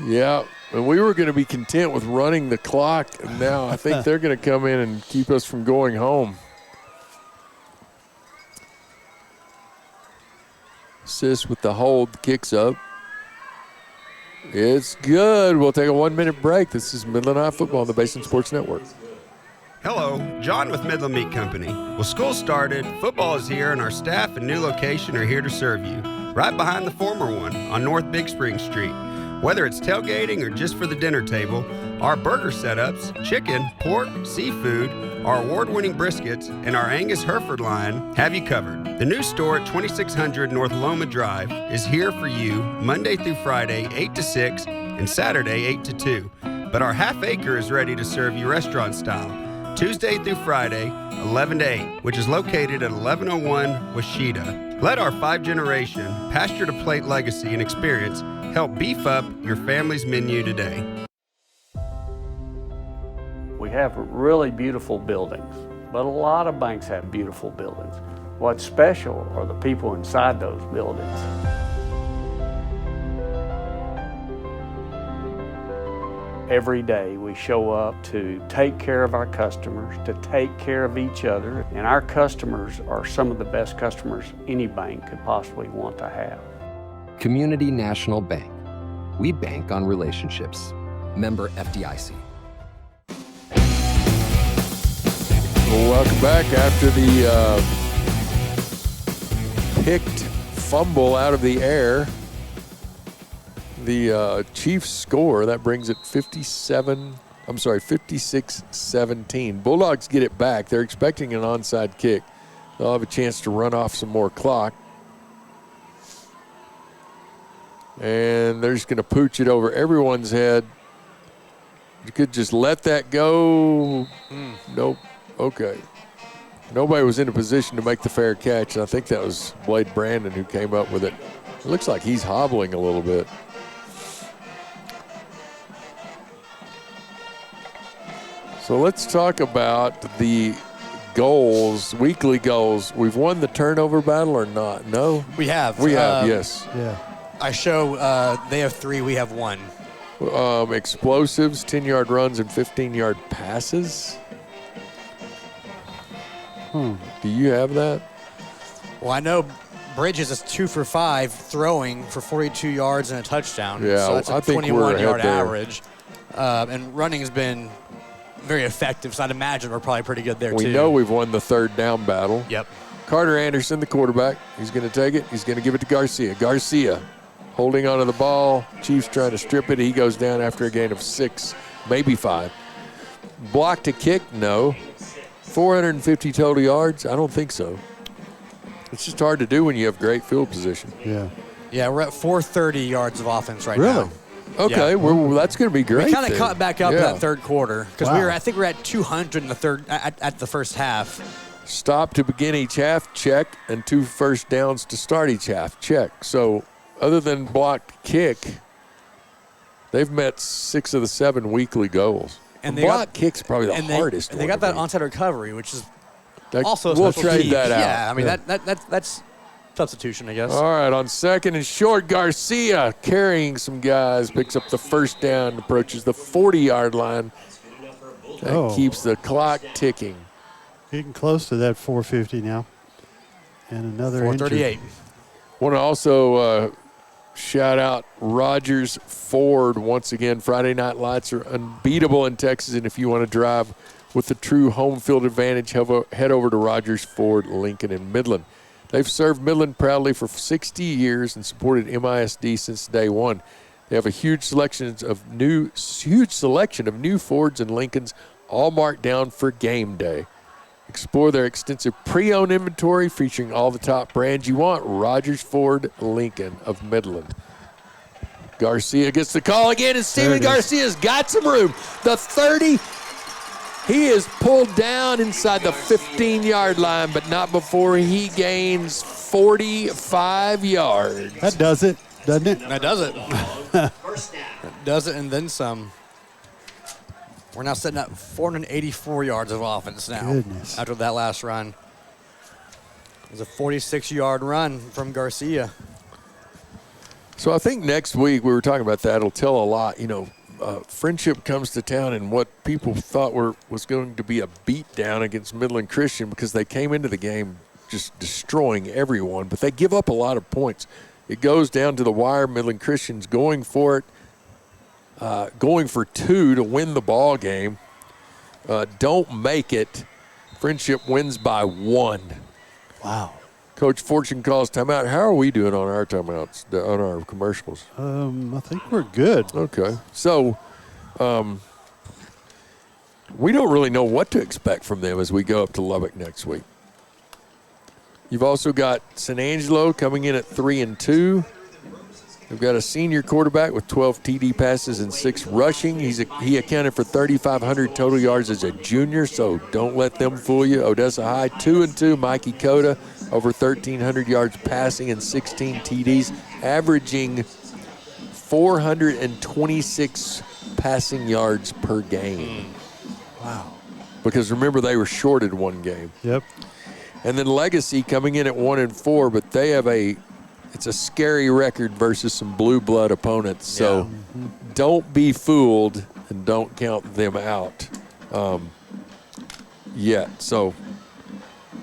Yeah, and we were going to be content with running the clock, and now I think they're going to come in and keep us from going home. Sis with the hold, kicks up. It's good. We'll take a 1-minute break. This is Midland High Football on the Basin Sports Network. Hello, John with Midland Meat Company. Well, school started, football is here, and our staff and new location are here to serve you. Right behind the former one on North Big Spring Street. Whether it's tailgating or just for the dinner table, our burger setups, chicken, pork, seafood, our award-winning briskets, and our Angus Hereford line have you covered. The new store at 2600 North Loma Drive is here for you Monday through Friday, 8 to 6, and Saturday, 8 to 2. But our half acre is ready to serve you restaurant style, Tuesday through Friday, 11 to 8, which is located at 1101 Washita. Let our 5-generation pasture-to-plate legacy and experience help beef up your family's menu today. We have really beautiful buildings, but a lot of banks have beautiful buildings. What's special are the people inside those buildings. Every day we show up to take care of our customers, to take care of each other, and our customers are some of the best customers any bank could possibly want to have. Community National Bank. We bank on relationships. Member FDIC. Well, welcome back after the picked fumble out of the air. The Chiefs score, that brings it 56-17. Bulldogs get it back. They're expecting an onside kick. They'll have a chance to run off some more clock. And they're just going to pooch it over everyone's head. You could just let that go. Nope. Okay. Nobody was in a position to make the fair catch, and I think that was Blade Brandon who came up with it. It looks like he's hobbling a little bit. So let's talk about the goals, weekly goals. We've won the turnover battle or not? No? we have. We have, yes. Yeah. I show they have 3, we have 1. Explosives, 10-yard runs, and 15-yard passes. Do you have that? Well, I know Bridges is 2 for 5 throwing for 42 yards and a touchdown. Yeah, so that's a I think we're 21-yard ahead there. average. And running has been very effective, so I'd imagine we're probably pretty good there, too. We know we've won the third down battle. Yep. Carter Anderson, the quarterback. He's going to take it. He's going to give it to Garcia. Garcia holding onto the ball. Chiefs trying to strip it. He goes down after a gain of 6, maybe 5. Block to kick? No. 450 total yards? I don't think so. It's just hard to do when you have great field position. Yeah. Yeah, we're at 430 yards of offense right Really? now. Okay, Yeah. well, that's going to be great. We kind of then. caught back up in Yeah. that third quarter because I think we're at 200 in the third at the first half. Stop to begin each half, check, and 2 first downs to start each half, check. So other than blocked kick, they've met 6 of the 7 weekly goals. And block kick's probably the hardest And they one got to that beat. onside recovery, which is That- also a we'll special trade key. that out. Yeah, I mean, Yeah. that's substitution, I guess. All right, on second and short, Garcia carrying some guys, picks up the first down, approaches the 40-yard line. That keeps the clock ticking. Getting close to that 450 now. And another 438. Want to also shout out Rogers Ford once again. Friday Night Lights are unbeatable in Texas, and if you want to drive with the true home field advantage, head over to Rogers Ford, Lincoln, and Midland. They've served Midland proudly for 60 years and supported MISD since day one. They have a huge selection of new Fords and Lincolns, all marked down for game day. Explore their extensive pre-owned inventory featuring all the top brands you want. Rogers Ford Lincoln of Midland. Garcia gets the call again, and Steven Garcia's got some room. The 30, he is pulled down inside the 15-yard line, but not before he gains 45 yards. That does it, doesn't it? That does it. That does it and then some. We're now sitting at 484 yards of offense now. Goodness. After that last run. It was a 46-yard run from Garcia. So I think next week, we were talking about that, it'll tell a lot. Friendship comes to town, and what people thought was going to be a beatdown against Midland Christian, because they came into the game just destroying everyone, but they give up a lot of points. It goes down to the wire. Midland Christian's going for it. Going for 2 to win the ball game. Don't make it. Friendship wins by 1. Wow. Coach Fortune calls timeout. How are we doing on our timeouts, on our commercials? I think we're good. Okay. So we don't really know what to expect from them as we go up to Lubbock next week. You've also got San Angelo coming in at 3-2. We've got a senior quarterback with 12 TD passes and 6 rushing. He accounted for 3,500 total yards as a junior, so don't let them fool you. Odessa High, 2-2. Mikey Cota, over 1,300 yards passing and 16 TDs, averaging 426 passing yards per game. Wow. Because remember, they were shorted one game. Yep. And then Legacy coming in at 1-4, but they have it's a scary record versus some blue blood opponents. So don't be fooled and don't count them out yet. So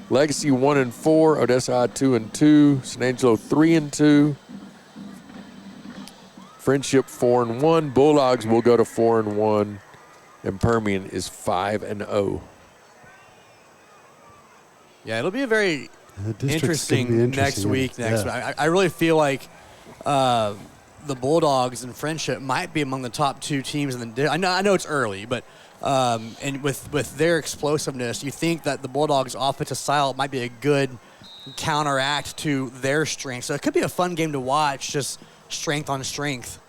Legacy 1-4, Odessa High 2-2, San Angelo 3-2, Friendship 4-1, Bulldogs will go to 4-1, and Permian is 5-0. Yeah, it'll be a very interesting next week. I really feel like the Bulldogs and Friendship might be among the top 2 teams in the. I know it's early, but and with their explosiveness, you think that the Bulldogs' offensive style might be a good counteract to their strength. So it could be a fun game to watch, just strength on strength.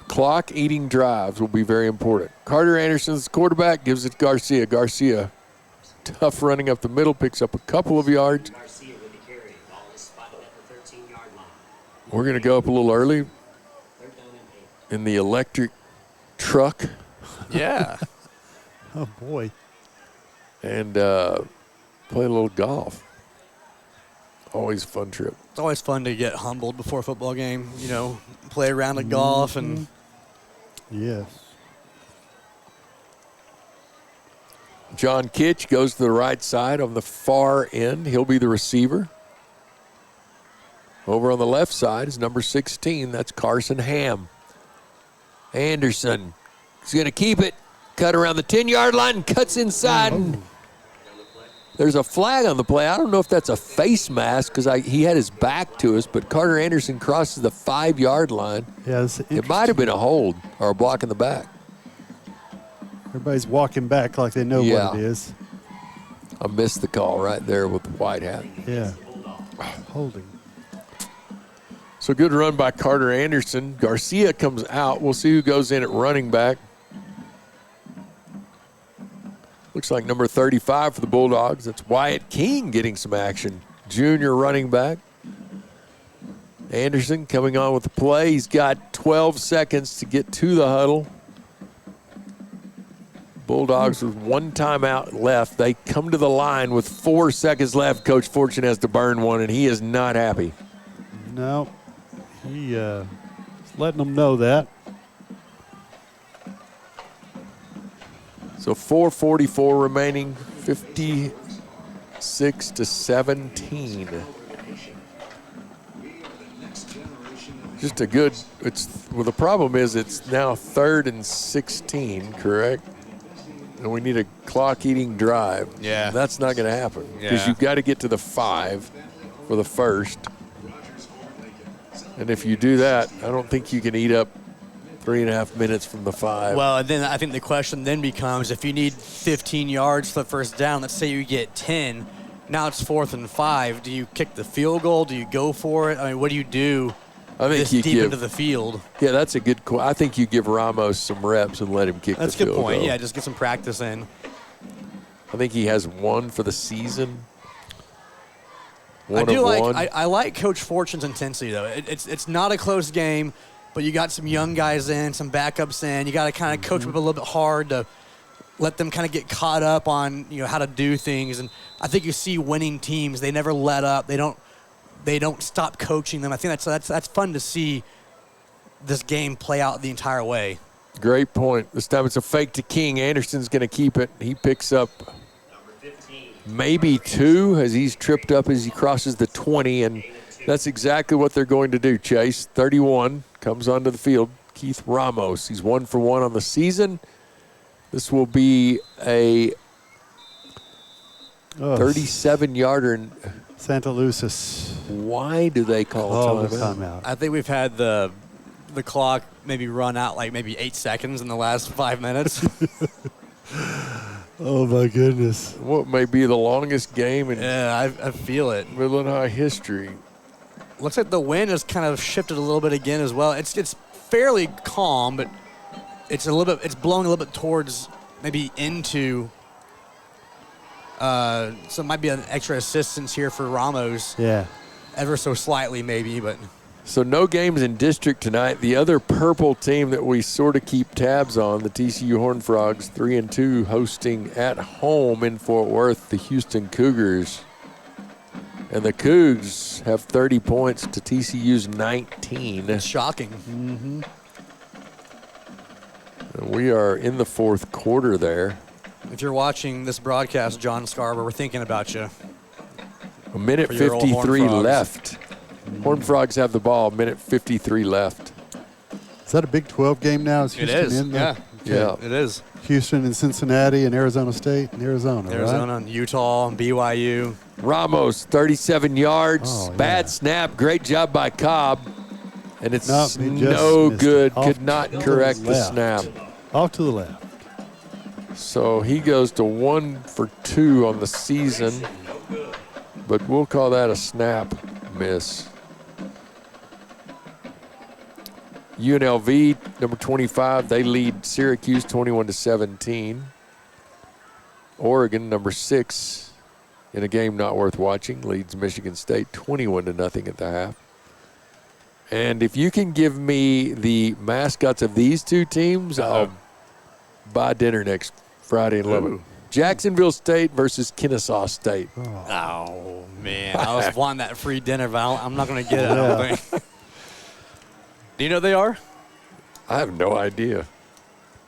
Clock eating drives will be very important. Carter Anderson's quarterback, gives it to Garcia. Garcia, tough running up the middle, picks up a couple of yards. We're going to go up a little early in the electric truck. Yeah. Oh, boy. And play a little golf. Always a fun trip. It's always fun to get humbled before a football game, play around at golf and. Yes. John Kitch goes to the right side on the far end. He'll be the receiver. Over on the left side is number 16. That's Carson Ham. Anderson is going to keep it. Cut around the 10-yard line, cuts inside. And there's a flag on the play. I don't know if that's a face mask because he had his back to us, but Carter Anderson crosses the 5-yard line. Yeah, it might have been a hold or a block in the back. Everybody's walking back like they know what it is. I missed the call right there with the white hat. Yeah. Holding. So good run by Carter Anderson. Garcia comes out. We'll see who goes in at running back. Looks like number 35 for the Bulldogs. That's Wyatt King getting some action. Junior running back. Anderson coming on with the play. He's got 12 seconds to get to the huddle. Bulldogs with 1 timeout left. They come to the line with 4 seconds left. Coach Fortune has to burn one, and he is not happy. No, he's letting them know that. So 4:44 remaining, 56-17. Just a good. The problem is it's now 3rd and 16, correct? and we need a clock-eating drive. Yeah. That's not going to happen because Yeah. you've got to get to the 5 for the first. And if you do that, I don't think you can eat up 3.5 minutes from the 5. Well, and then I think the question then becomes, if you need 15 yards for the first down, let's say you get 10, now it's 4th and 5. Do you kick the field goal? Do you go for it? I mean, what do you do I think this you deep give, into the field? Yeah, that's a good I think you give Ramos some reps and let him kick That's the a good field point. goal. Yeah, just get some practice in. I think he has 1 for the season. I like Coach Fortune's intensity, though. It's not a close game, but you got some young guys in, some backups in. You got to kind of coach them a little bit hard to let them kind of get caught up on how to do things. And I think you see winning teams; they never let up. They don't stop coaching them. I think that's fun to see this game play out the entire way. Great point. This time it's a fake to King. Anderson's going to keep it. He picks up maybe 2 as he's tripped up as he crosses the 20, and that's exactly what they're going to do, Chase. 31 comes onto the field. Keith Ramos. He's 1 for 1 on the season. This will be a 37-yarder. Santaluces. Why do they call a timeout? I think we've had the clock maybe run out like maybe 8 seconds in the last 5 minutes. Oh, my goodness. What may be the longest game in I feel it. Midland High history. Looks like the wind has kind of shifted a little bit again as well. It's fairly calm, but it's blowing a little bit towards maybe into. So it might be an extra assistance here for Ramos. Yeah. Ever so slightly maybe, but. So no games in district tonight. The other purple team that we sort of keep tabs on, the TCU Horned Frogs, 3-2, hosting at home in Fort Worth, the Houston Cougars. And the Cougs have 30 points to TCU's 19. It's shocking. Mm-hmm. And we are in the 4th quarter there. If you're watching this broadcast, John Scarborough, we're thinking about you. A minute 53 left. Horned Frogs have the ball. Minute 53 left. Is that a Big 12 game now? Is Houston it is. in there? Yeah. It is. Houston and Cincinnati and Arizona State and Arizona, right? And Utah and BYU. Ramos, 37 yards. Oh, yeah. Bad snap. Great job by Cobb. And it's he just no missed good. it. Could not correct the snap. Off to the left. So he goes to 1 for 2 on the season. But we'll call that a snap miss. UNLV, number 25, they lead Syracuse 21-17. Oregon, number 6, in a game not worth watching, leads Michigan State 21-0 at the half. And if you can give me the mascots of these two teams, I'll buy dinner next Friday in Lubbock. Jacksonville State versus Kennesaw State. Oh, man. I was wanting that free dinner, but I'm not going to get it, I don't think. Do you know what they are? I have no idea.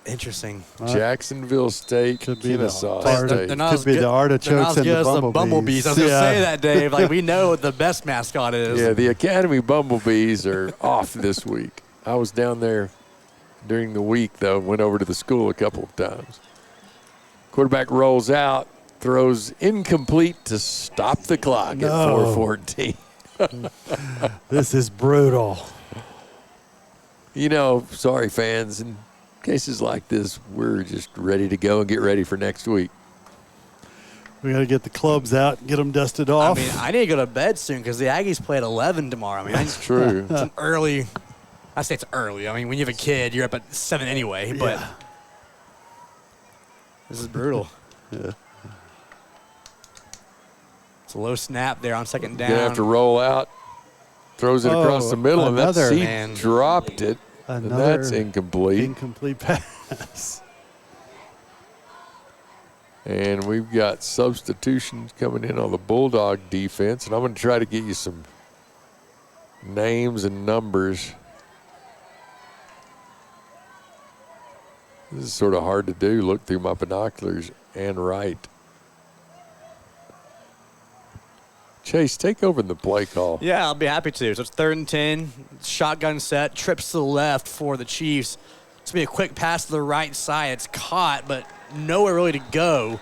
Interesting. Jacksonville State, Kennesaw State. They're not Could be the artichokes and the bumblebees. I was going to say that, Dave. Like, we know what the best mascot is. Yeah, the Academy Bumblebees are off this week. I was down there during the week, though. Went over to the school a couple of times. Quarterback rolls out, throws incomplete to stop the clock at 4:14. This is brutal. You know, sorry, fans. In cases like this, we're just ready to go and get ready for next week. We got to get the clubs out and get them dusted off. I mean, I need to go to bed soon because the Aggies play at 11 tomorrow. I mean, That's true. It's an early. I say it's early. I mean, when you have a kid, you're up at 7 anyway. But this is brutal. Yeah. It's a low snap there on second down. Gonna have to roll out. Throws it across the middle, and that's he dropped it. And that's incomplete. Incomplete pass. And we've got substitutions coming in on the Bulldog defense, and I'm going to try to get you some names and numbers. This is sort of hard to do, look through my binoculars and write. Chase, take over the play call. Yeah, I'll be happy to. So it's 3rd and 10, shotgun set, trips to the left for the Chiefs. It's going to be a quick pass to the right side. It's caught, but nowhere really to go.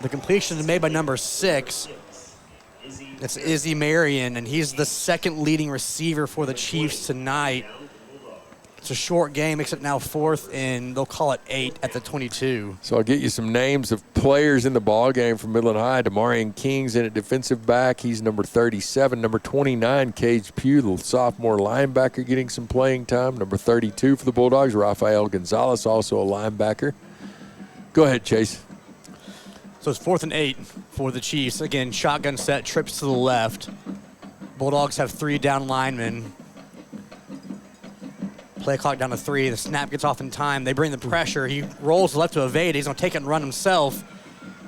The completion is made by number 6. It's Izzy Marion, and he's the second leading receiver for the Chiefs tonight. It's a short game, makes it now 4th, and they'll call it 8 at the 22. So I'll get you some names of players in the ball game from Midland High. Demarion King's in at defensive back. He's number 37. Number 29, Cage Pugh, the sophomore linebacker, getting some playing time. Number 32 for the Bulldogs, Rafael Gonzalez, also a linebacker. Go ahead, Chase. So it's 4th and 8 for the Chiefs. Again, shotgun set, trips to the left. Bulldogs have 3 down linemen. Play clock down to 3. The snap gets off in time. They bring the pressure. He rolls left to evade. He's going to take it and run himself.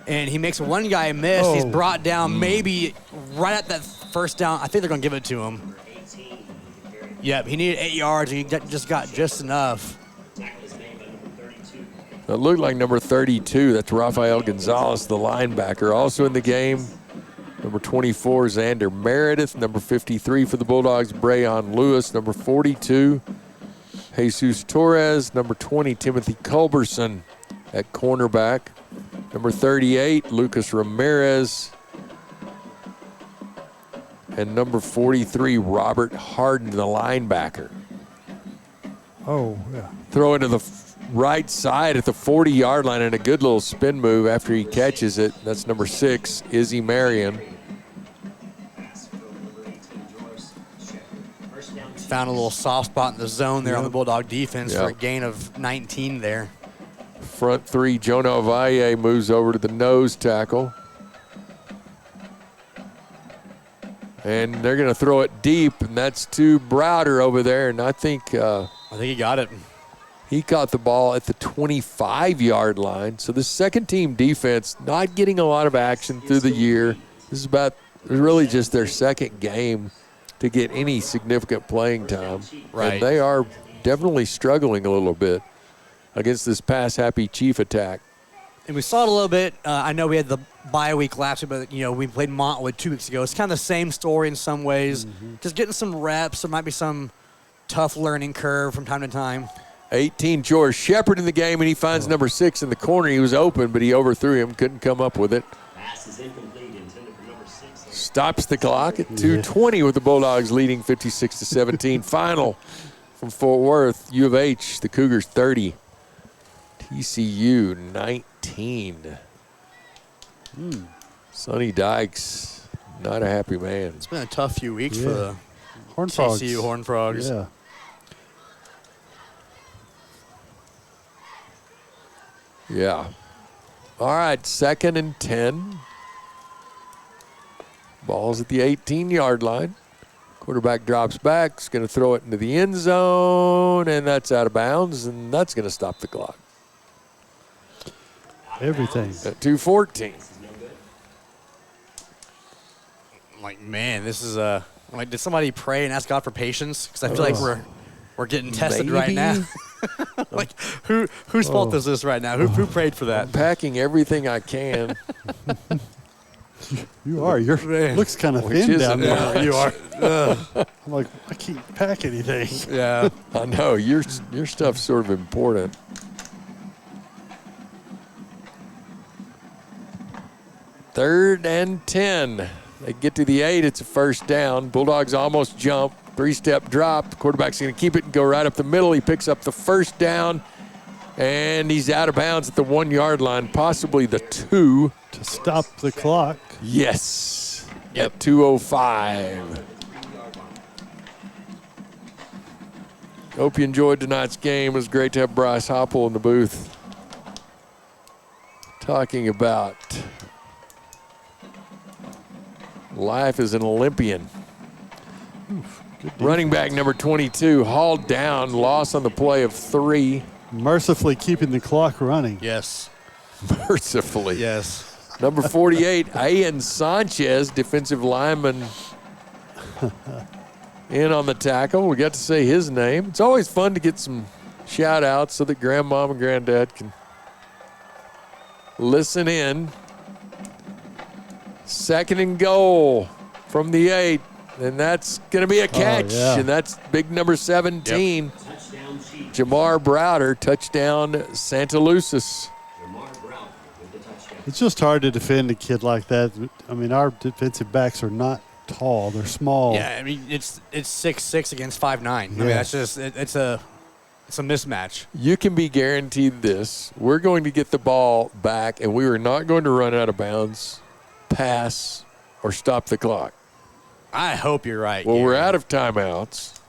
And he makes one guy miss. He's brought down maybe right at that first down. I think they're going to give it to him. Yep, he needed 8 yards. He just got just enough. It looked like number 32. That's Rafael Gonzalez, the linebacker. Also in the game, number 24, Xander Meredith. Number 53 for the Bulldogs, Brayon Lewis. Number 42, Jesus Torres. Number 20, Timothy Culberson at cornerback. Number 38, Lucas Ramirez. And number 43, Robert Harden, the linebacker. Oh, yeah. Throw into the right side at the 40-yard line and a good little spin move after he catches it. That's number 6, Izzy Marion. Found a little soft spot in the zone there on the Bulldog defense for a gain of 19 there. Front 3, Jonah Avaye moves over to the nose tackle. And they're going to throw it deep, and that's to Browder over there. And I think he got it. He caught the ball at the 25-yard line. So the second team defense not getting a lot of action through the year. This is really just their second game to get any significant playing time. Right. And they are definitely struggling a little bit against this pass-happy Chief attack. And we saw it a little bit. I know we had the bye week last week, but we played Montwood 2 weeks ago. It's kind of the same story in some ways. Just getting some reps. There might be some tough learning curve from time to time. 18, George Shepard in the game, and he finds number 6 in the corner. He was open, but he overthrew him, couldn't come up with it. Pass is incomplete, intended for number 6. Stops the clock at 2:20 with the Bulldogs leading 56-17. Final from Fort Worth, U of H, the Cougars 30, TCU 19. Sonny Dykes, not a happy man. It's been a tough few weeks for the Horned Frogs. TCU Horned Frogs. Yeah. Yeah. All right, 2nd and 10. Ball's at the 18-yard line. Quarterback drops back, is going to throw it into the end zone, and that's out of bounds, and that's going to stop the clock. Everything. At 2:14. Like, man, this is like, did somebody pray and ask God for patience? Because I feel like we're getting tested right now. Like, whose fault is this right now? Who prayed for that? I'm packing everything I can. You are. Looks kind of thin down there. You are. I'm like, I can't pack anything. Yeah. I know. Your stuff's sort of important. Third and 10. They get to the 8. It's a first down. Bulldogs almost jump. 3-step drop. The quarterback's going to keep it and go right up the middle. He picks up the first down, and he's out of bounds at the 1-yard line, possibly the 2. To stop the clock. Yes. At 2:05. Hope you enjoyed tonight's game. It was great to have Bryce Hopple in the booth talking about life as an Olympian. Running back number 22, hauled down, loss on the play of 3. Mercifully keeping the clock running. Yes. Mercifully. Yes. Number 48, Ian Sanchez, defensive lineman, in on the tackle. We got to say his name. It's always fun to get some shout-outs so that Grandmom and Granddad can listen in. 2nd and goal from the 8, and that's going to be a catch, and that's big number 17, Jamar Browder, touchdown Santaluces. It's just hard to defend a kid like that. I mean, our defensive backs are not tall. They're small. Yeah, I mean, it's 6'6" against 5'9". I mean, that's just it's a mismatch. You can be guaranteed this. We're going to get the ball back, and we are not going to run out of bounds, pass, or stop the clock. I hope you're right. Well, Gary. we're out of timeouts.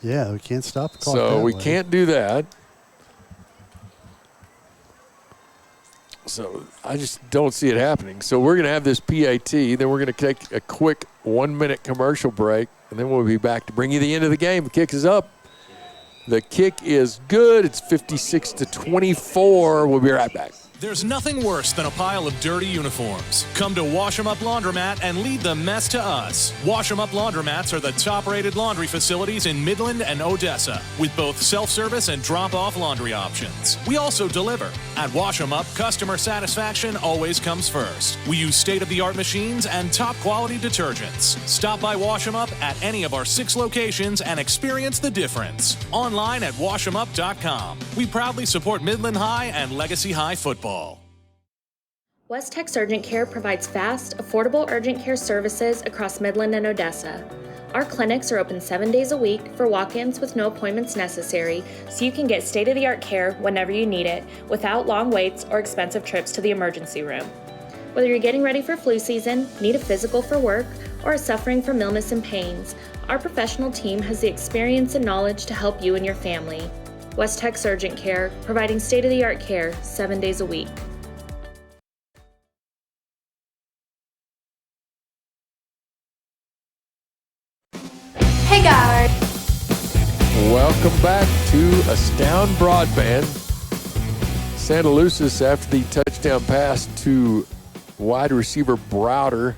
Yeah, we can't stop the clock. So that we way. can't do that. So I just don't see it happening. So we're going to have this PAT. Then we're going to take a quick 1-minute commercial break, and then we'll be back to bring you the end of the game. The kick is up. The kick is good. It's 56-24. We'll be right back. There's nothing worse than a pile of dirty uniforms. Come to Wash 'em Up Laundromat and lead the mess to us. Wash 'em Up Laundromats are the top-rated laundry facilities in Midland and Odessa, with both self-service and drop-off laundry options. We also deliver. At Wash 'em Up, customer satisfaction always comes first. We use state-of-the-art machines and top-quality detergents. Stop by Wash 'em Up at any of our 6 locations and experience the difference. Online at washemup.com. We proudly support Midland High and Legacy High football. West Tex Urgent Care provides fast, affordable urgent care services across Midland and Odessa. Our clinics are open 7 days a week for walk-ins with no appointments necessary, so you can get state-of-the-art care whenever you need it without long waits or expensive trips to the emergency room. Whether you're getting ready for flu season, need a physical for work, or are suffering from illness and pains, our professional team has the experience and knowledge to help you and your family. West Tex Urgent Care, providing state-of-the-art care 7 days a week. Hey guys! Welcome back to Astound Broadband. Santaluces, after the touchdown pass to wide receiver Browder,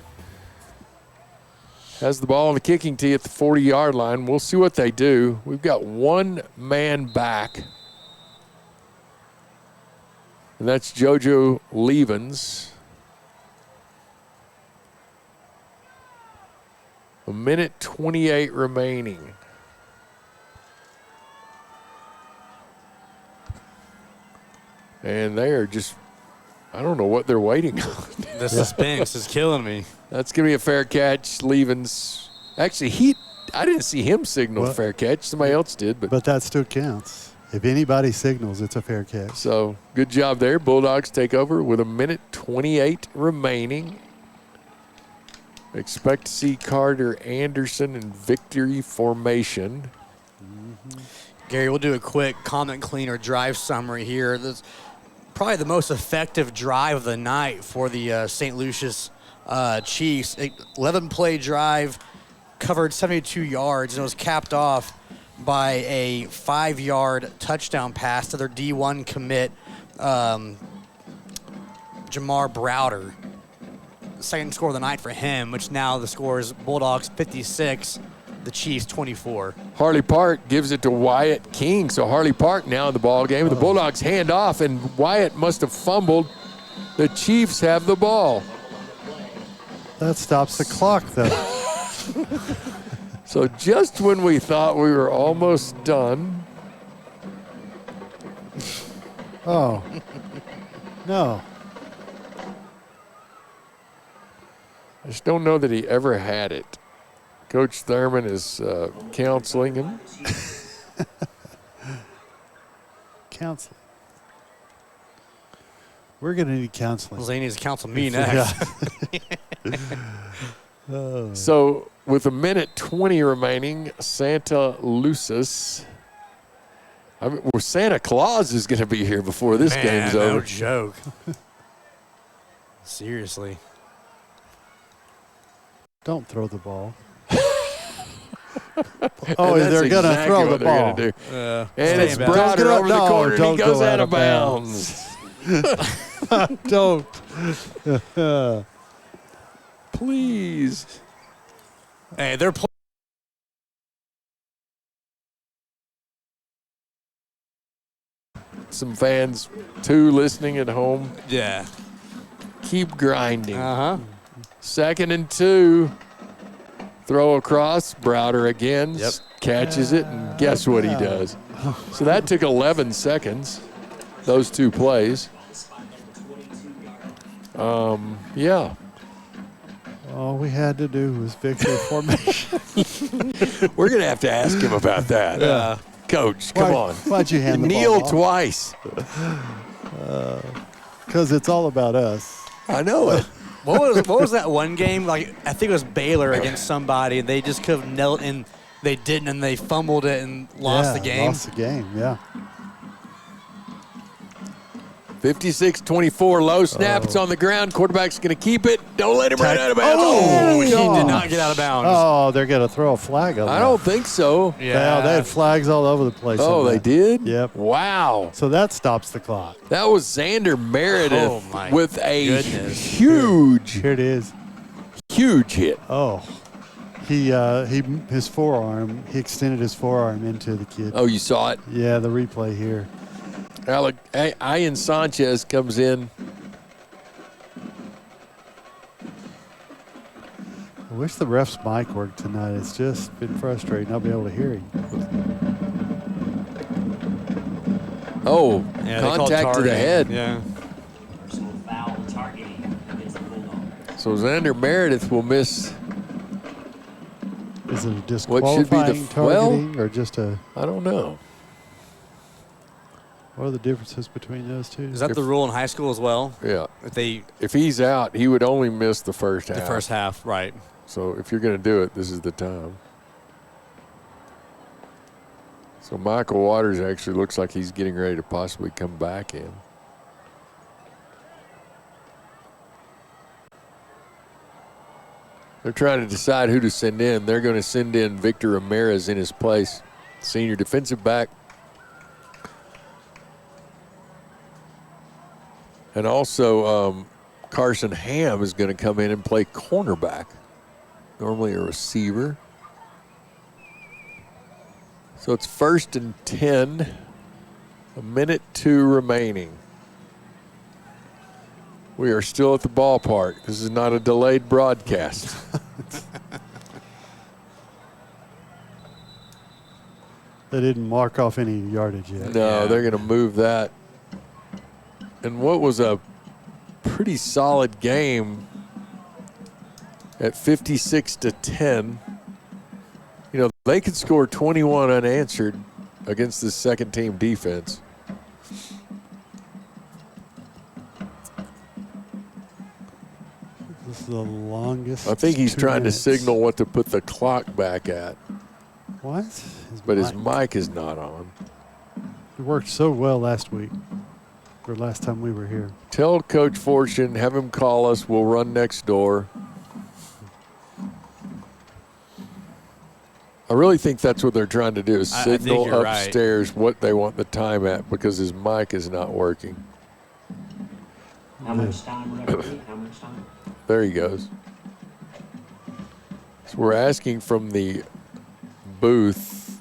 has the ball on the kicking tee at the 40-yard line. We'll see what they do. We've got one man back, and that's JoJo Levens. 1:28 remaining. And they are just, I don't know what they're waiting on. The suspense is killing me. That's going to be a fair catch. Levens. Actually, I didn't see him signal fair catch. Somebody else did. But that still counts. If anybody signals, it's a fair catch. So, good job there. Bulldogs take over with 1:28 remaining. Expect to see Carter Anderson in victory formation. Gary, we'll do a quick comment cleaner drive summary here. This probably the most effective drive of the night for the St. Lucius Chiefs. 11-play drive, covered 72 yards, and it was capped off by a 5-yard touchdown pass to their D1 commit, Jamar Browder. Second score of the night for him, which now the score is Bulldogs 56, the Chiefs 24. Harley Park gives it to Wyatt King. So Harley Park now in the ball game. The Bulldogs hand off, and Wyatt must have fumbled. The Chiefs have the ball. That stops the clock, though. So just when we thought we were almost done. Oh. No. I just don't know that he ever had it. Coach Thurman is counseling him. Counseling. We're going to need counseling. Well, he needs to counsel me next. Oh. So with 1:20 remaining, Santaluces. Santa Claus is going to be here before this game's over. No joke. Seriously. Don't throw the ball. Oh, they're going to throw the ball. Do. And it's Browder over the corner, and he goes out of bounds. Don't. Please. Hey, they're playing. Some fans, too, listening at home. Yeah. Keep grinding. Uh-huh. 2nd and 2. Throw across. Browder again. Yep. Catches it, and guess what he does? So that took 11 seconds, those two plays. Yeah. All we had to do was victory formation. We're going to have to ask him about that. Yeah. Coach, come on. Why'd you hand the kneel ball off? twice? Because it's all about us. I know it. What was that one game? Like, I think it was Baylor against somebody, and they just could have knelt and they didn't, and they fumbled it and lost the game. Lost the game, yeah. 56-24, low snap. It's on the ground. Quarterback's going to keep it. Don't let him run out of bounds. Oh, he did not get out of bounds. Oh, they're going to throw a flag on I don't think so. Yeah, they had flags all over the place. Oh, on they that. did? Yep. Wow. So that stops the clock. That was Xander Meredith Oh, my with a goodness. huge, Here it is. huge hit. Oh. His forearm, he extended his forearm into the kid. Oh, you saw it? Yeah, the replay here. Ian Sanchez comes in. I wish the ref's mic worked tonight. It's just been frustrating not being able to hear him. Oh, Yeah, they called contact to the targeting. head. Yeah. Personal foul targeting against the Bulldogs. So Xander Meredith will miss. Is it a What should be the disqualifying targeting or just a? I don't know. What are the differences between those two? Is that the rule in high school as well? Yeah. If he's out, he would only miss the first half. The first half, right. So if you're going to do it, this is the time. So Michael Waters actually looks like he's getting ready to possibly come back in. They're trying to decide who to send in. They're going to send in Victor Ramirez in his place, senior defensive back. And also Carson Ham is going to come in and play cornerback, normally a receiver. So it's 1st and 10, 1:02 remaining. We are still at the ballpark. This is not a delayed broadcast. They didn't mark off any yardage yet. No, they're going to move that. And what was a pretty solid game at 56-10. You know, they could score 21 unanswered against this second team defense. This is the longest. I think he's 2 trying minutes. to signal what to put the clock back at. What? But his mic is not on. It worked so well last week, or last time we were here. Tell Coach Fortune, have him call us. We'll run next door. I really think that's what they're trying to do is I think signal you're right. upstairs what they want the time at because his mic is not working. How much time, referee? How much time? There he goes. So we're asking from the booth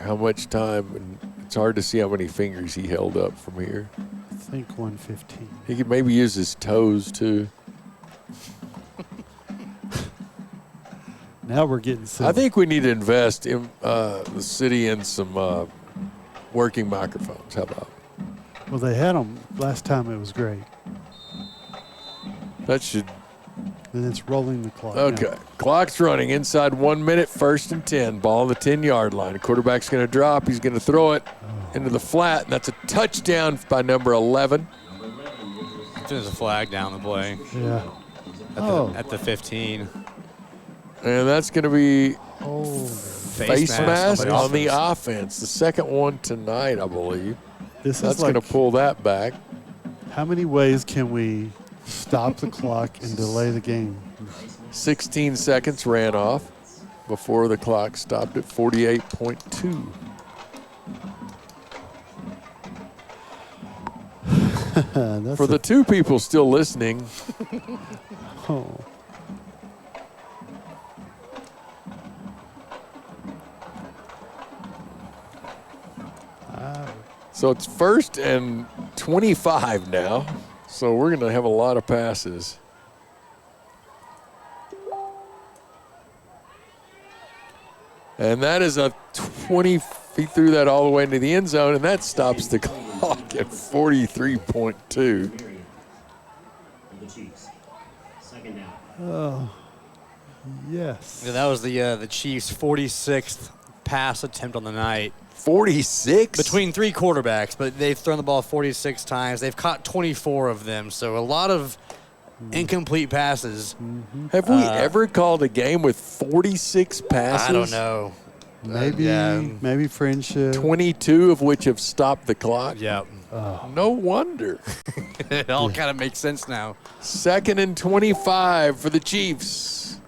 how much time, and it's hard to see how many fingers he held up from here. I think 115. He could maybe use his toes too. Now we're getting silly. I think we need to invest in the city in some working microphones. How about? Well, they had them last time. It was great. That should. And it's rolling the clock. Okay. now. Clock's running inside 1 minute, 1st and 10. Ball on the 10-yard line. The quarterback's going to drop. He's going to throw it into the flat, and that's a touchdown by number 11. There's a flag down the play. Yeah. At the 15. And that's going to be Face mask mask on the offense. The second one tonight, I believe. This is That's going to like- pull that back. How many ways can we stop the clock and delay the game? 16 seconds ran off before the clock stopped at 48.2. That's For the two people still listening, Oh. so it's 1st and 25 now. So we're going to have a lot of passes. And that is a 20 feet through that all the way into the end zone, and that stops the clock at 43.2. Oh, yes. Yeah, that was the Chiefs' 46th pass attempt on the night. 46? Between three quarterbacks, but they've thrown the ball 46 times. They've caught 24 of them, so a lot of incomplete passes. Have we ever called a game with 46 passes? I don't know. Maybe friendship. 22 of which have stopped the clock. Yeah. No wonder. It all kind of makes sense now. 2nd and 25 for the Chiefs.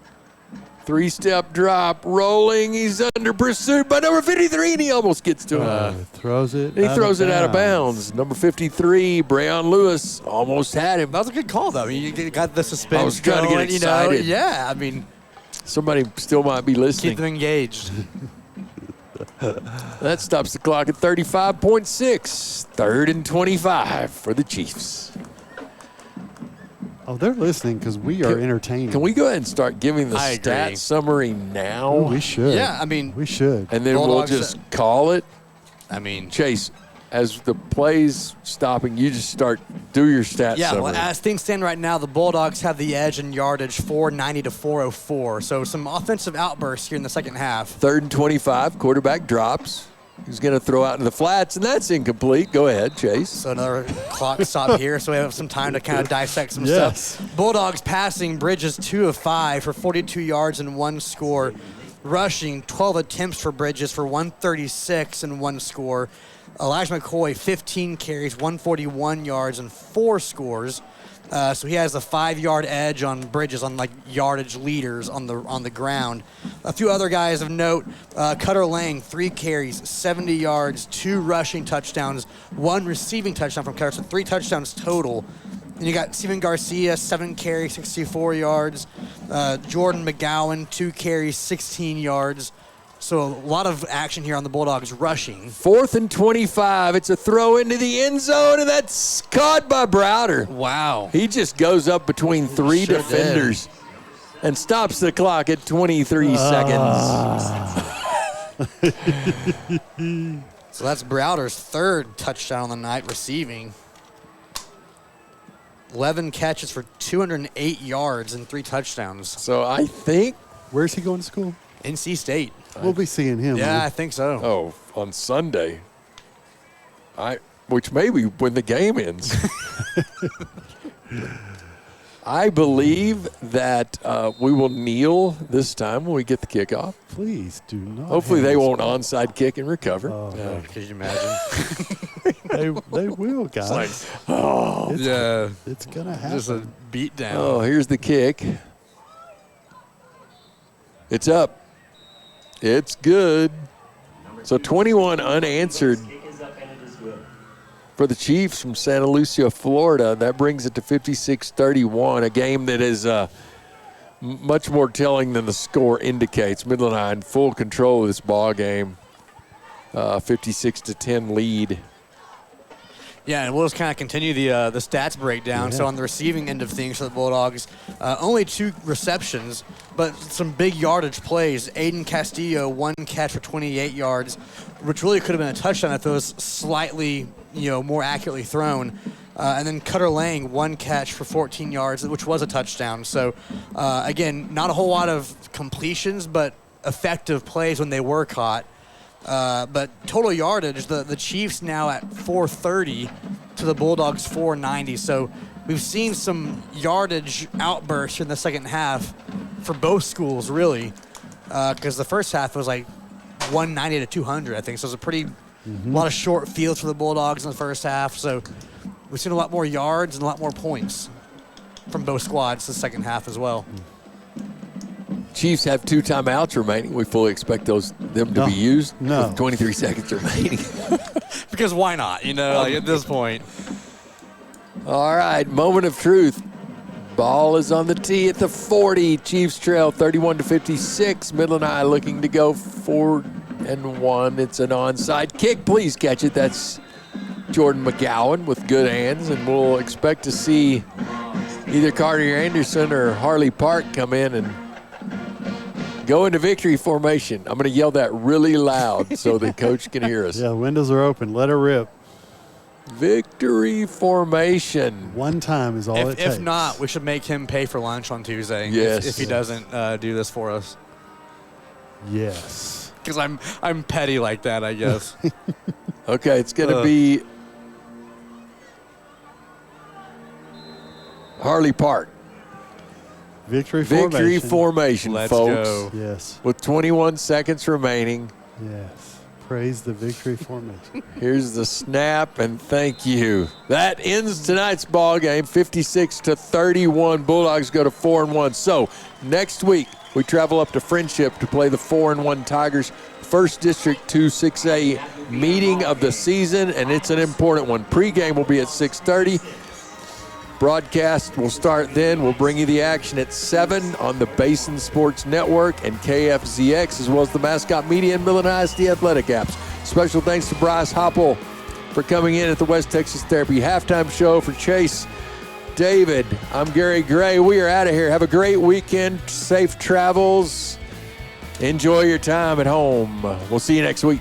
3-step drop, rolling. He's under pursuit by number 53, and he almost gets to him. Throws it. He throws it out of bounds. Number 53, Breon Lewis, almost had him. That was a good call, though. I mean, you got the suspense. I was trying to get excited. Yeah, I mean, somebody still might be listening. keep them engaged. That stops the clock at 35.6. 3rd and 25 for the Chiefs. Oh, they're listening because we are entertaining. Can we go ahead and start giving the I stat agree. summary now? Oh, we should. Yeah, I mean, we should. And then Bulldogs, we'll just call it. I mean, Chase, as the play's stopping, you just do your stat yeah, summary. well, as things stand right now, the Bulldogs have the edge in yardage, 490 to 404. So some offensive outbursts here in the second half. 3rd and 25, quarterback drops. He's going to throw out into the flats, and that's incomplete. Go ahead, Chase. So another clock stop here, so we have some time to kind of dissect some stuff. Bulldogs passing, Bridges 2 of 5 for 42 yards and 1 score. Rushing, 12 attempts for Bridges for 136 and 1 score. Elijah McCoy, 15 carries, 141 yards and 4 scores. So he has a 5-yard edge on Bridges on like yardage leaders on the ground. A few other guys of note: Cutter Lang, 3 carries, 70 yards, 2 rushing touchdowns, 1 receiving touchdown from Cutter, so 3 touchdowns total. And you got Steven Garcia, 7 carries, 64 yards. Jordan McGowan, 2 carries, 16 yards. So a lot of action here on the Bulldogs rushing. 4th and 25. It's a throw into the end zone, and that's caught by Browder. Wow. He just goes up between 3 Sure defenders and stops the clock at 23 seconds. So that's Browder's 3rd touchdown on the night receiving. 11 catches for 208 yards and 3 touchdowns. So I think. Where's he going to school? NC State. We'll be seeing him. Yeah, huh? I think so. Oh, on Sunday. Which may be when the game ends. I believe that we will kneel this time when we get the kickoff. Please do not. Hopefully they won't onside kick and recover. Oh, Yeah, could you imagine? they will, guys. It's going to happen. just a beat down. Oh, here's the kick. It's up. It's good. So 21 unanswered for the Chiefs from Santaluces, Florida. That brings it to 56-31, a game that is much more telling than the score indicates. Midland High in full control of this ball game, 56-10 lead. Yeah, and we'll just kind of continue the stats breakdown. So on the receiving end of things for the Bulldogs, only 2 receptions, but some big yardage plays. Aiden Castillo, 1 catch for 28 yards, which really could have been a touchdown if it was slightly, more accurately thrown. And then Cutter Lang, 1 catch for 14 yards, which was a touchdown. So, again, not a whole lot of completions, but effective plays when they were caught. But total yardage, the Chiefs now at 430 to the Bulldogs 490. So we've seen some yardage outbursts in the second half for both schools, really, because the first half was like 190 to 200, I think. So it was a pretty lot of short fields for the Bulldogs in the first half. So we've seen a lot more yards and a lot more points from both squads the second half as well. Chiefs have 2 timeouts remaining. We fully expect them to be used with 23 seconds remaining. Because why not, at this point. All right, moment of truth. Ball is on the tee at the 40. Chiefs trail 31-56. Midland High looking to go 4-1. It's an onside kick. Please catch it. That's Jordan McGowan with good hands, and we'll expect to see either Carter Anderson or Harley Park come in and go into victory formation. I'm going to yell that really loud so the coach can hear us. Yeah, the windows are open. Let her rip. Victory formation. One time is all it takes. If not, we should make him pay for lunch on Tuesday. Yes. If he doesn't do this for us. Yes. Because I'm petty like that, I guess. Okay, it's going to be Harley Park. Victory formation, Let's folks. go. Yes. With 21 seconds remaining. Yes. Praise the victory formation. Here's the snap, and thank you. That ends tonight's ball game, 56-31. Bulldogs go to 4-1. So next week we travel up to Friendship to play the 4-1 Tigers. First District 2 6A meeting of the season, and it's an important one. Pre-game will be at 6:30. Broadcast will start then. We'll bring you the action at 7 on the Basin Sports Network and KFZX, as well as the Mascot Media and Midland ISD Athletic apps. Special thanks to Bryce Hopple for coming in at the West Texas Therapy halftime show. For Chase, David, I'm Gary Gray. We are out of here. Have a great weekend. Safe travels. Enjoy your time at home. We'll see you next week.